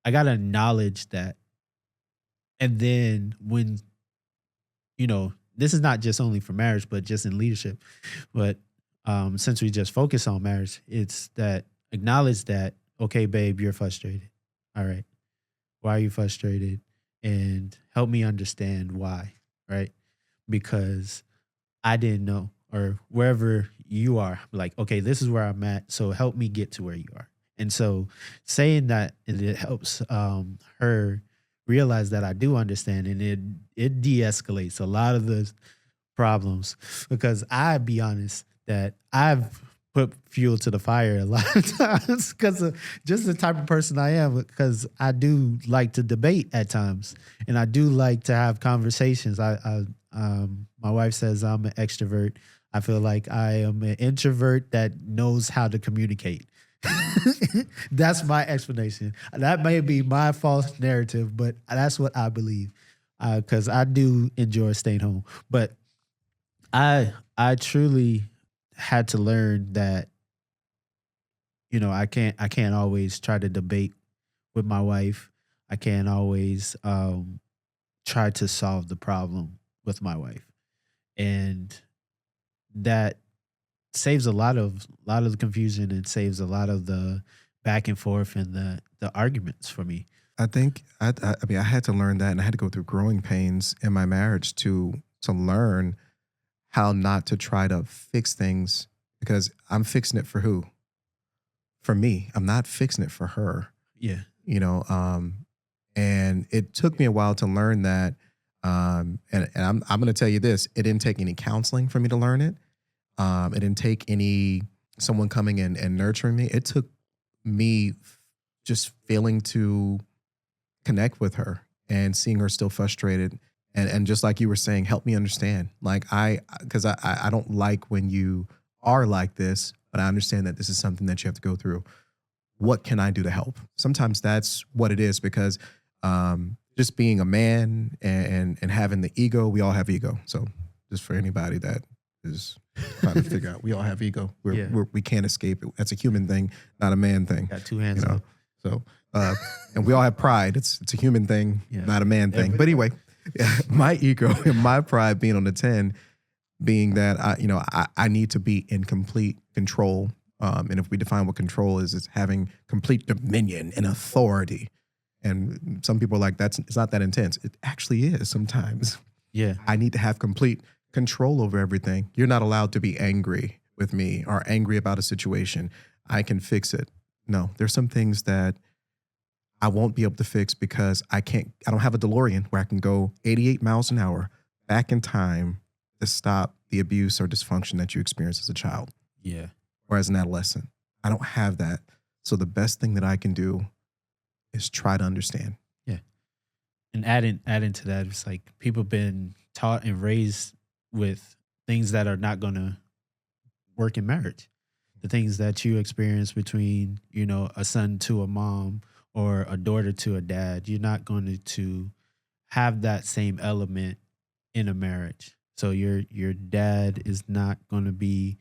I got to acknowledge that. And then when, this is not just only for marriage, but just in leadership. But since we just focus on marriage, it's that acknowledge that, okay, babe, you're frustrated. All right. Why are you frustrated? And help me understand why, right? Because I didn't know, or wherever you are, like, okay, this is where I'm at, so help me get to where you are. And so saying that, it helps her realize that I do understand, and it de-escalates a lot of the problems, because I be honest that I've put fuel to the fire a lot of times because of just the type of person I am, because I do like to debate at times, and I do like to have conversations. My wife says I'm an extrovert. I feel like I am an introvert that knows how to communicate. That's my explanation. That may be my false narrative, but that's what I believe, because I do enjoy staying home. But I truly had to learn that, I can't always try to debate with my wife. I can't always try to solve the problem with my wife. And that saves a lot of the confusion, and saves a lot of the back and forth and the arguments for me. I think I mean I had to learn that, and I had to go through growing pains in my marriage to learn how not to try to fix things, because I'm fixing it for who? For me. I'm not fixing it for her. Yeah. You know, and it took me a while to learn that. And I'm going to tell you this: it didn't take any counseling for me to learn it. It didn't take any someone coming in and nurturing me. It took me just failing to connect with her and seeing her still frustrated. And just like you were saying, help me understand. Like because I don't like when you are like this, but I understand that this is something that you have to go through. What can I do to help? Sometimes that's what it is, because just being a man and having the ego, we all have ego. So just for anybody that is trying to figure out, we all have ego. Yeah. We can't escape it. That's a human thing, not a man thing. Got two hands You know, up. so and we all have pride. It's a human thing, Yeah. not a man thing. But anyway, my ego and my pride being on the 10, being that I need to be in complete control. And if we define what control is, it's having complete dominion and authority. And some people are like, it's not that intense. It actually is sometimes. Yeah. I need to have complete control over everything. You're not allowed to be angry with me or angry about a situation. I can fix it. No, there's some things that I won't be able to fix because I don't have a DeLorean where I can go 88 miles an hour back in time to stop the abuse or dysfunction that you experienced as a child Yeah. or as an adolescent. I don't have that. So the best thing that I can do is try to understand. Yeah. And adding to that, it's like people been taught and raised with things that are not gonna work in marriage. The things that you experience between, a son to a mom or a daughter to a dad, you're not going to have that same element in a marriage. So your dad is not going to be,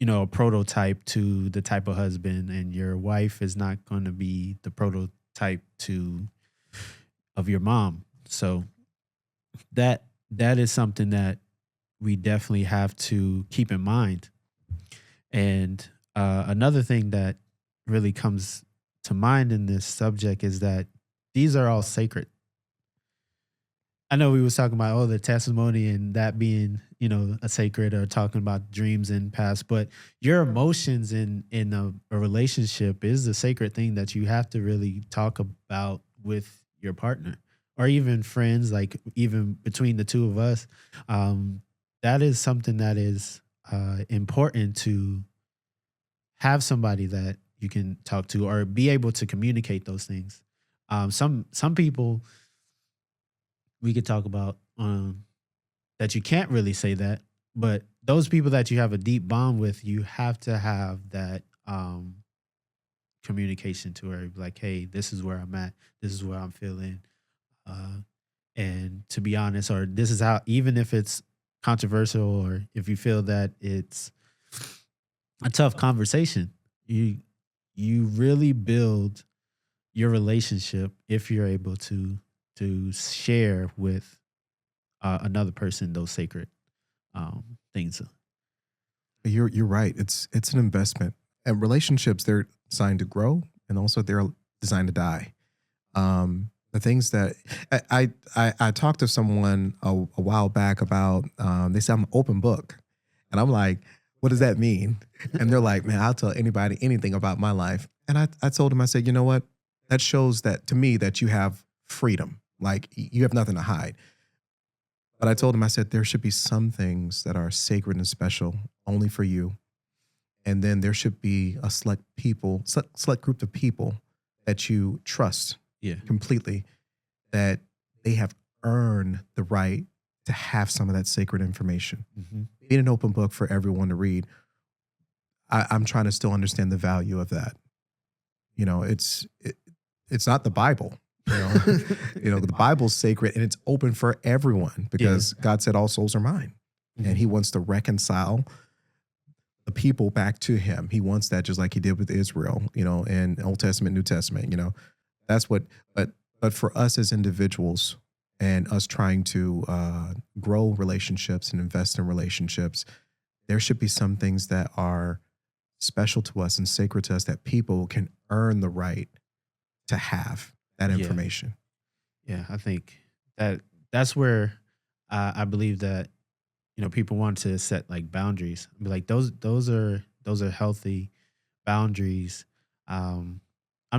a prototype to the type of husband, and your wife is not going to be the prototype of your mom. So that is something that we definitely have to keep in mind. And another thing that really comes to mind in this subject is that these are all sacred. I know we was talking about the testimony and that being, a sacred, or talking about dreams and past, but your emotions in a relationship is a sacred thing that you have to really talk about with your partner, or even friends, like even between the two of us. That is something that is important, to have somebody that you can talk to or be able to communicate those things. Some people we could talk about that you can't really say that, but those people that you have a deep bond with, you have to have that communication to her, like, hey, this is where I'm at, this is where I'm feeling, uh, and to be honest, or this is how, even if it's controversial, or if you feel that it's a tough conversation, you really build your relationship if you're able to share with another person those sacred things. You're right. It's an investment. And relationships, they're designed to grow, and also they're designed to die. The things that I talked to someone a while back about, they said I'm an open book, and I'm like, what does that mean? And they're like, man, I'll tell anybody anything about my life. And I told him, I said, you know what? That shows that to me that you have freedom. Like you have nothing to hide. But I told him, I said, there should be some things that are sacred and special only for you. And then there should be a select group of people that you trust Yeah. completely, that they have earned the right to have some of that sacred information. Mm-hmm. Being an open book for everyone to read, I'm trying to still understand the value of that. It's not the Bible. The Bible's sacred and it's open for everyone, because God said all souls are mine. and he wants to reconcile the people back to him. He wants that just like he did with Israel, in Old Testament, New Testament, that's what, but for us as individuals and us trying to grow relationships and invest in relationships, there should be some things that are special to us and sacred to us that people can earn the right to have that Yeah. information. Yeah, I think that's where I believe that people want to set like boundaries. Be like those are healthy boundaries. I'm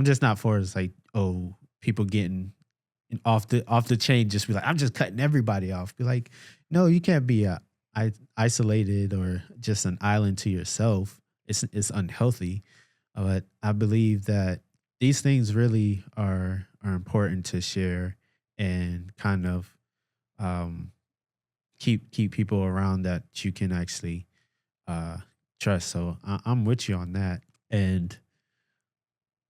just not for it's like people getting off the chain. Just be like I'm just cutting everybody off. Be like no, you can't be isolated or just an island to yourself. It's unhealthy. But I believe that these things really are important to share and kind of keep people around that you can actually trust. So I'm with you on that. And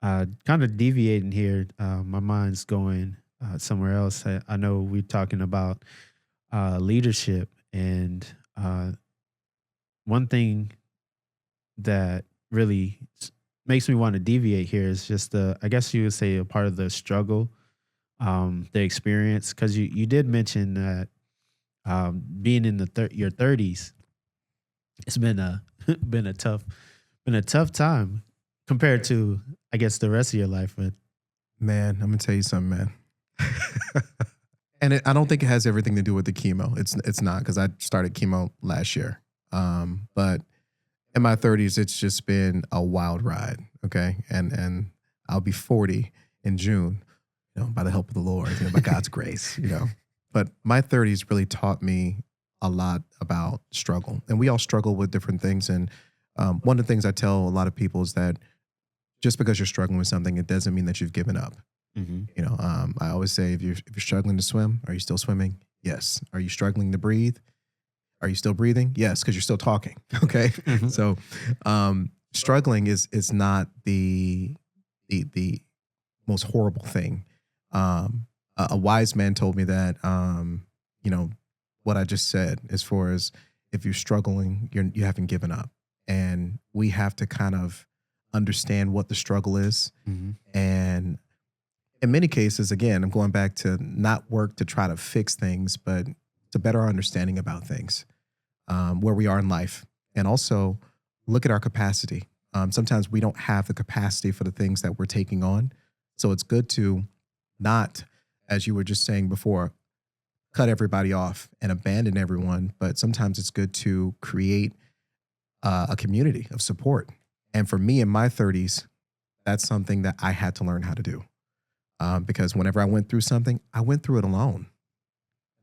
kind of deviating here, my mind's going somewhere else. I know we're talking about leadership, and one thing that really makes me want to deviate here is just I guess you would say a part of the struggle, the experience, because you did mention that being in your 30s, it's been a been a tough time compared to I guess the rest of your life. But Man, I'm gonna tell you something, man. And I don't think it has everything to do with the chemo. It's not, because I started chemo last year. But in my 30s, it's just been a wild ride. Okay, and I'll be 40 in June. By the help of the Lord, by God's grace. But my 30s really taught me a lot about struggle, and we all struggle with different things. And one of the things I tell a lot of people is that just because you're struggling with something, it doesn't mean that you've given up. I always say, if you're struggling to swim, are you still swimming? Yes. Are you struggling to breathe? Are you still breathing? Yes, because you're still talking. Okay. So struggling is not the most horrible thing. A wise man told me that what I just said, as far as if you're struggling, you haven't given up, and we have to kind of understand what the struggle is. And in many cases, again, I'm going back to not work to try to fix things, but to better our understanding about things, where we are in life, and also look at our capacity. Sometimes we don't have the capacity for the things that we're taking on. So it's good to not, as you were just saying before, cut everybody off and abandon everyone. But sometimes it's good to create a community of support. And for me in my 30s, that's something that I had to learn how to do. Because whenever I went through something, I went through it alone,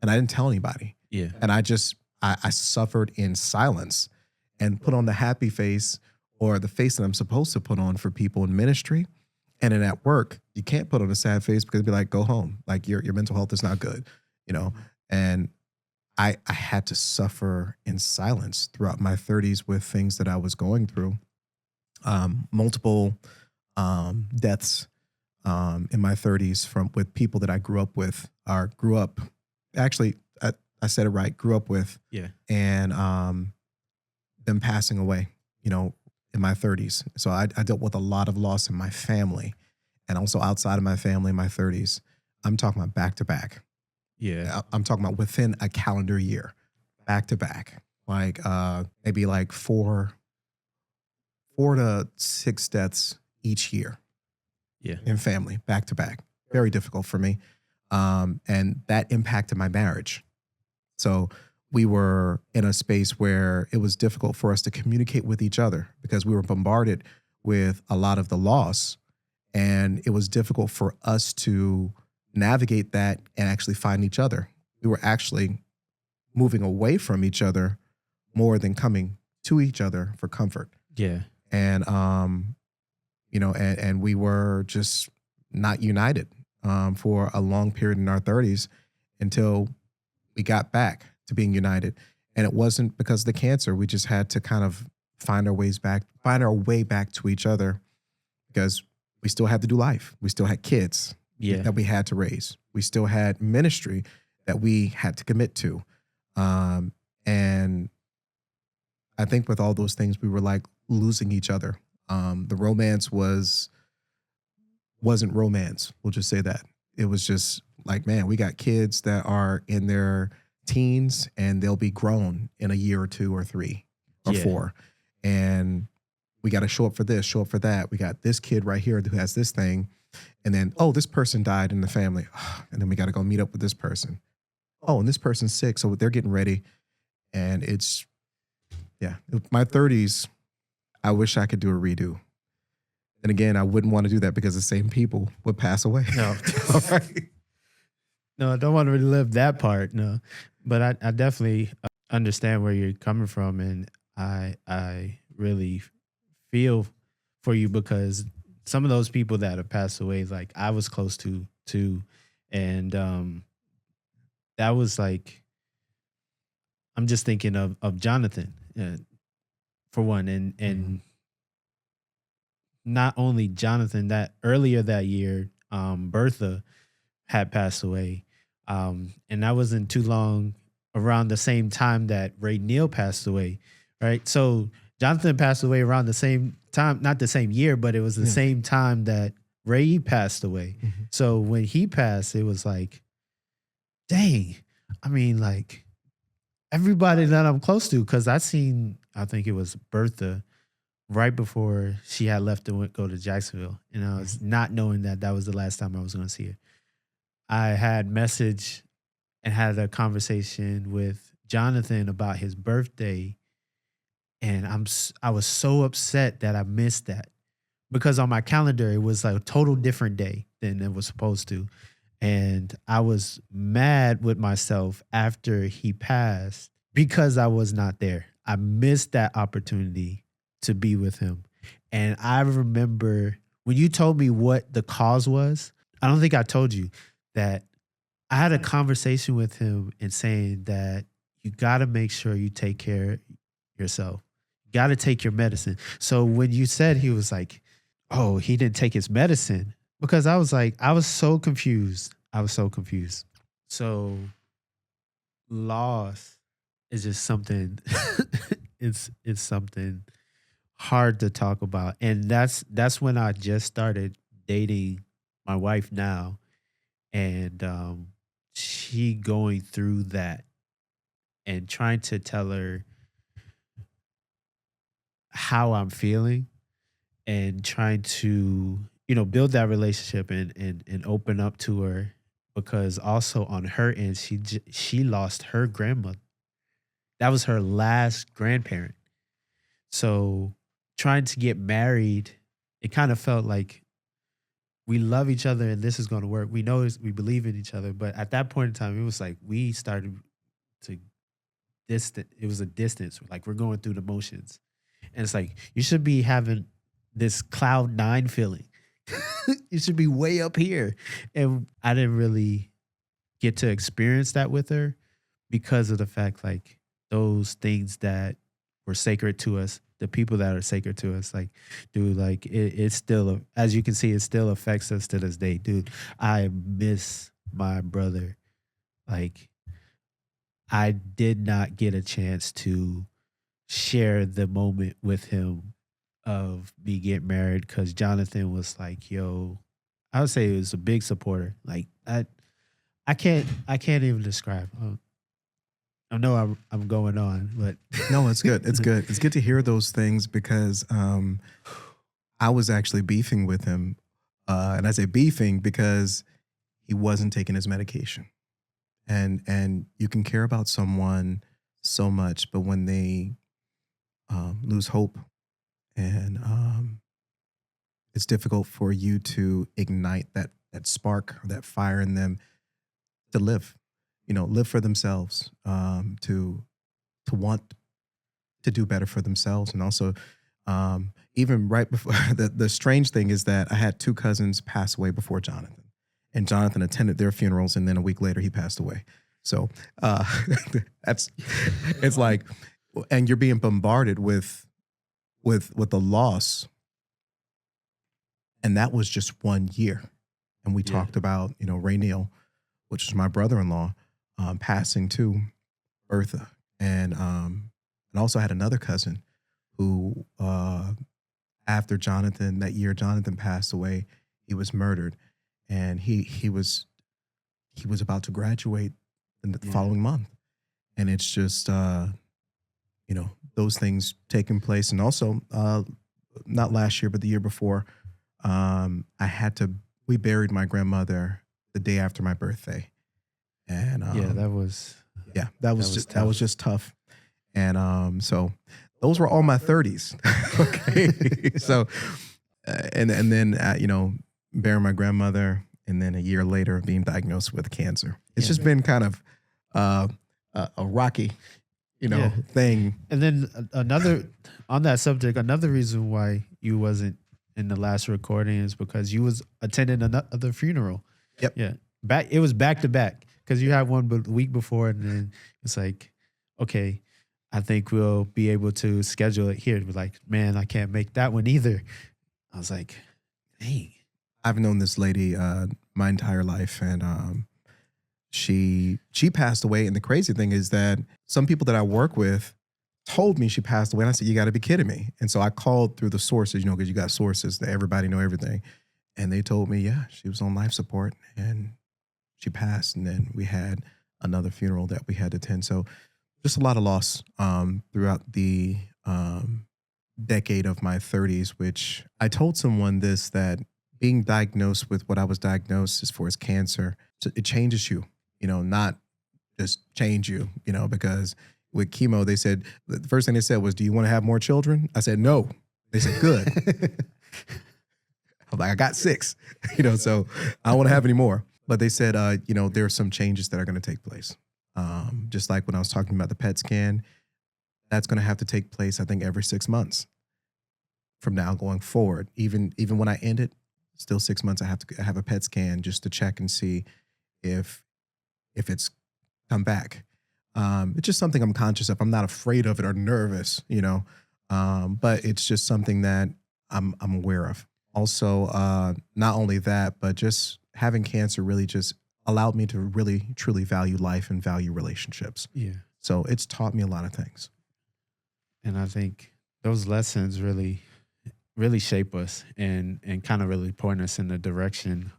and I didn't tell anybody. yeah, And I suffered in silence and put on the happy face, or the face that I'm supposed to put on for people in ministry. And then at work, you can't put on a sad face, because it'd be like, go home. Like your mental health is not good, And I had to suffer in silence throughout my 30s with things that I was going through. Multiple deaths in my 30s with people that I grew up with, or grew up. Actually, I said it right. Grew up with. yeah, And them passing away, in my 30s. So I dealt with a lot of loss in my family, and also outside of my family in my 30s. I'm talking about back to back. yeah, I'm talking about within a calendar year, back to back, like maybe like four to six deaths each year yeah, in family, back to back. Very difficult for me, and that impacted my marriage. So we were in a space where it was difficult for us to communicate with each other, because we were bombarded with a lot of the loss, and it was difficult for us to navigate that and actually find each other. We were actually moving away from each other more than coming to each other for comfort. yeah, And and we were just not united for a long period in our 30s, until we got back to being united. And it wasn't because of the cancer. We just had to kind of find our way back to each other, because we still had to do life. We still had kids yeah, that we had to raise. We still had ministry that we had to commit to. And I think with all those things, we were like losing each other. The romance wasn't romance. We'll just say that. It was just like, man, we got kids that are in their teens and they'll be grown in a year or two or three or Yeah. four. And we got to show up for this, show up for that. We got this kid right here who has this thing. And then, oh, this person died in the family. And then we got to go meet up with this person. Oh, and this person's sick. So they're getting ready. And it's, yeah, my 30s, I wish I could do a redo. And again, I wouldn't want to do that because the same people would pass away. No. All right. No, I don't want to relive that part. No, but I definitely understand where you're coming from, and I really feel for you because some of those people that have passed away, like I was close to too, and that was like I'm just thinking of Jonathan for one, and not only Jonathan, that earlier that year, Bertha had passed away. And that wasn't too long around the same time that Ray Neal passed away, right? So Jonathan passed away around the same time, not the same year, but it was the same time that Ray passed away. Mm-hmm. So when he passed, it was like, dang, I mean, like everybody that I'm close to, because I think it was Bertha right before she had left to go to Jacksonville. And I was not knowing that was the last time I was going to see her. I had messaged and had a conversation with Jonathan about his birthday. And I was so upset that I missed that because on my calendar, it was like a total different day than it was supposed to. And I was mad with myself after he passed because I was not there. I missed that opportunity to be with him. And I remember when you told me what the cause was, I don't think I told you that I had a conversation with him and saying that you got to make sure you take care of yourself. You got to take your medicine. So when you said he was like, oh, he didn't take his medicine, because I was like, I was so confused. So loss is just something, it's something hard to talk about. And that's when I just started dating my wife now. And she going through that and trying to tell her how I'm feeling and trying to, build that relationship and open up to her, because also on her end, she lost her grandmother. That was her last grandparent. So trying to get married, it kind of felt like we love each other and this is going to work. We know we believe in each other. But at that point in time, it was like we started to distant. It was a distance. Like we're going through the motions. And it's like, you should be having this cloud 9 feeling. You should be way up here. And I didn't really get to experience that with her because of the fact, like, those things that were sacred to us, the people that are sacred to us, like, dude, like it's still, as you can see, it still affects us to this day, dude. I miss my brother. Like, I did not get a chance to share the moment with him of me getting married because Jonathan was like, yo, I would say he was a big supporter. Like, I can't even describe. I know I'm going on, but No, it's good. It's good. It's good to hear those things because I was actually beefing with him. And I say beefing because he wasn't taking his medication. And you can care about someone so much, but when they lose hope and it's difficult for you to ignite that spark or that fire in them to live, live for themselves, to want to do better for themselves. And also, even right before the strange thing is that I had 2 cousins pass away before Jonathan, and Jonathan attended their funerals. And then a week later he passed away. So it's like, and you're being bombarded with the loss. And that was just 1 year. And we talked about, Ray Neal, which is my brother-in-law, passing too, Bertha. And also had another cousin who, after that year Jonathan passed away, he was murdered, and he was about to graduate in the Yeah. following month, and it's just those things taking place, and also not last year but the year before, I had to we buried my grandmother the day after my birthday, and Yeah, yeah, that was was that was tough. just tough. And so those were all my 30s. Okay. So and then burying my grandmother, and then a year later being diagnosed with cancer. It's Yeah. just been kind of uh, a rocky, Yeah. thing. And then another on that subject, another reason why you wasn't in the last recording is because you was attending another funeral. Yep. Yeah. It was back to back because you had one the week before, and then it's like, okay, I think we'll be able to schedule it here. We're like, man, I can't make that one either. I was like, dang. I've known this lady my entire life, and she passed away. And the crazy thing is that some people that I work with told me she passed away, and I said, "You got to be kidding me!" And so I called through the sources, because you got sources that everybody know everything, and they told me, yeah, she was on life support and she passed. And then we had another funeral that we had to attend. So just a lot of loss throughout the decade of my 30s, which I told someone this, that being diagnosed with what I was diagnosed as far as cancer, it changes you, not just change you, because with chemo, they said, the first thing they said was, "Do you want to have more children?" I said, "No." They said, "Good." I'm like, "I got 6, so I don't want to have any more." But they said, there are some changes that are going to take place. Just like when I was talking about the PET scan, that's going to have to take place, I think, every 6 months from now going forward. Even when I end it, still 6 months, I have to have a PET scan just to check and see if it's come back. It's just something I'm conscious of. I'm not afraid of it or nervous, but it's just something that I'm aware of. Also, not only that, but just having cancer really just allowed me to really truly value life and value relationships. Yeah. So it's taught me a lot of things. And I think those lessons really, really shape us and kind of really point us in the direction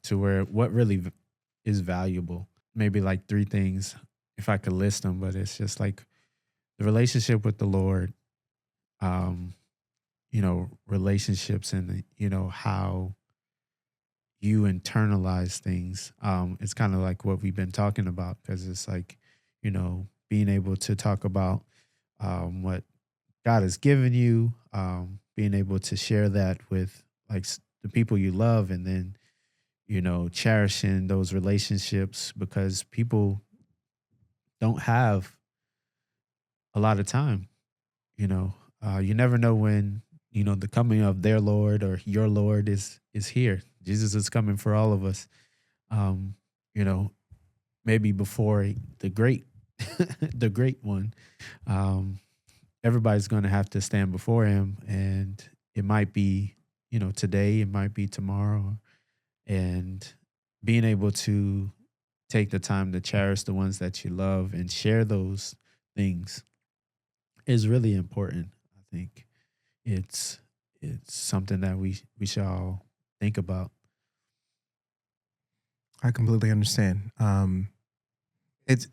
to where what really is valuable. Maybe like 3 things, if I could list them, but it's just like the relationship with the Lord, relationships, and how you internalize things. It's kind of like what we've been talking about, because it's like, being able to talk about what God has given you, being able to share that with like the people you love, and then, cherishing those relationships, because people don't have a lot of time. You never know when, the coming of their Lord or your Lord is here. Jesus is coming for all of us. Um, you know, Maybe before the great the great one. Everybody's going to have to stand before him, and it might be, today, it might be tomorrow, and being able to take the time to cherish the ones that you love and share those things is really important. I think it's something that we should all think about. I completely understand. It's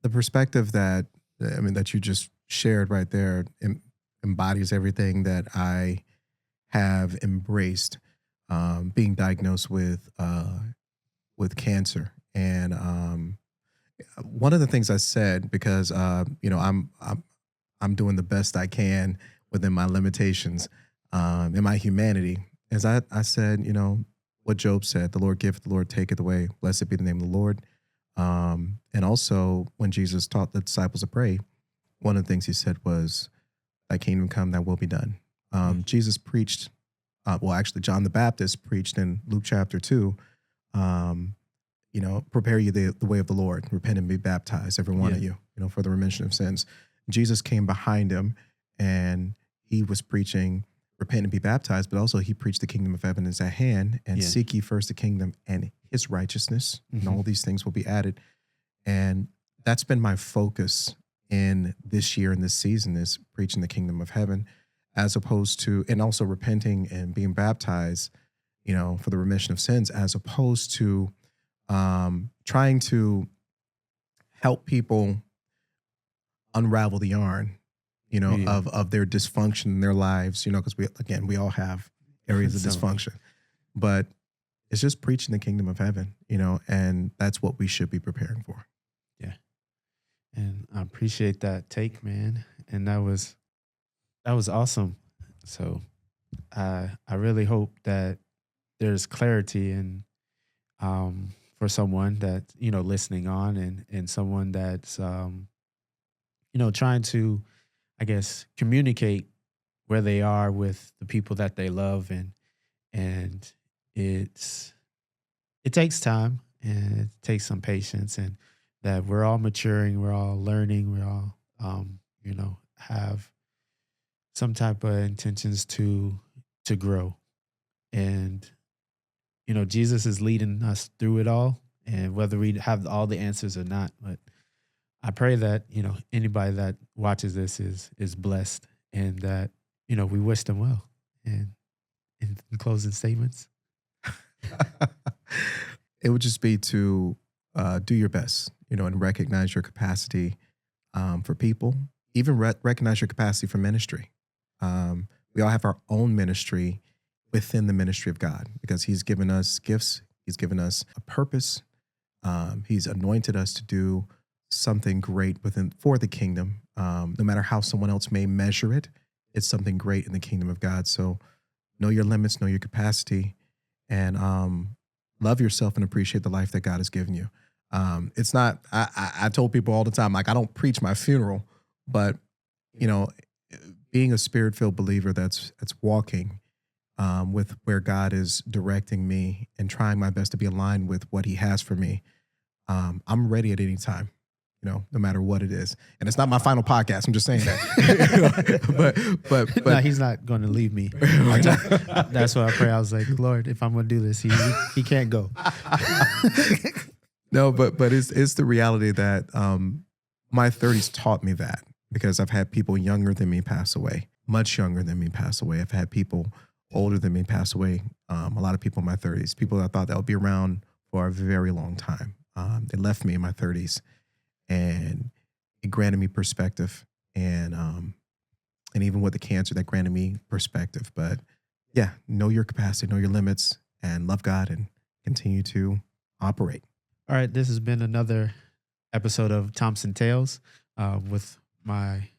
the perspective that you just shared right there embodies everything that I have embraced. Being diagnosed with cancer, and one of the things I said, because I'm doing the best I can within my limitations, in my humanity, as I said, what Job said: "The Lord giveth, the Lord taketh away. Blessed be the name of the Lord." And also, when Jesus taught the disciples to pray, one of the things he said was, "Thy kingdom come, thy will be done." Jesus preached, actually, John the Baptist preached in Luke chapter 2, prepare you the way of the Lord, repent and be baptized, every one Yeah. of you, for the remission of sins. Jesus came behind him, and he was preaching, repent and be baptized, but also he preached the kingdom of heaven is at hand, and Yeah. seek ye first the kingdom and his righteousness, and all these things will be added. And that's been my focus in this year and this season is preaching the kingdom of heaven, as opposed to, and also repenting and being baptized, for the remission of sins, as opposed to trying to help people unravel the yarn, of their dysfunction in their lives, because we all have areas of dysfunction, but it's just preaching the kingdom of heaven, and that's what we should be preparing for. Yeah. And I appreciate that take, man. And that was awesome. So I really hope that there's clarity in for someone that, listening on, and someone that's trying to, I guess, communicate where they are with the people that they love, and it takes time, and it takes some patience, and that we're all maturing, we're all learning, we're all have some type of intentions to grow. And Jesus is leading us through it all, and whether we have all the answers or not, but I pray that, anybody that watches this is blessed, and that, we wish them well. And in closing statements, it would just be to do your best, and recognize your capacity for people, even recognize your capacity for ministry. We all have our own ministry within the ministry of God, because he's given us gifts. He's given us a purpose. He's anointed us to do something great for the kingdom. No matter how someone else may measure it, it's something great in the kingdom of God. So know your limits, know your capacity, and love yourself and appreciate the life that God has given you. It's not, I told people all the time, like, I don't preach my funeral, but, being a spirit-filled believer that's walking with where God is directing me and trying my best to be aligned with what he has for me, I'm ready at any time, no matter what it is. And it's not my final podcast. I'm just saying that. but no, he's not going to leave me. That's why I pray. I was like, Lord, if I'm going to do this, he can't go. No, but it's the reality that my 30s taught me that, because I've had people younger than me pass away, much younger than me pass away. I've had people older than me pass away. A lot of people in my 30s, people that I thought that would be around for a very long time. They left me in my 30s, and it granted me perspective, and even with the cancer, that granted me perspective. But yeah, know your capacity, know your limits, and love God, and continue to operate. All right, this has been another episode of Thompson Tales with my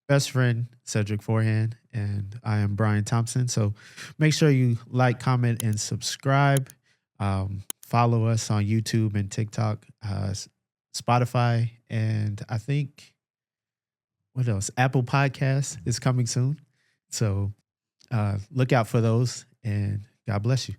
best friend, Cedric Forehand, and I am Brian Thompson. So make sure you like, comment, and subscribe. Follow us on YouTube and TikTok, Spotify, and I think, what else? Apple Podcasts is coming soon. So look out for those, and God bless you.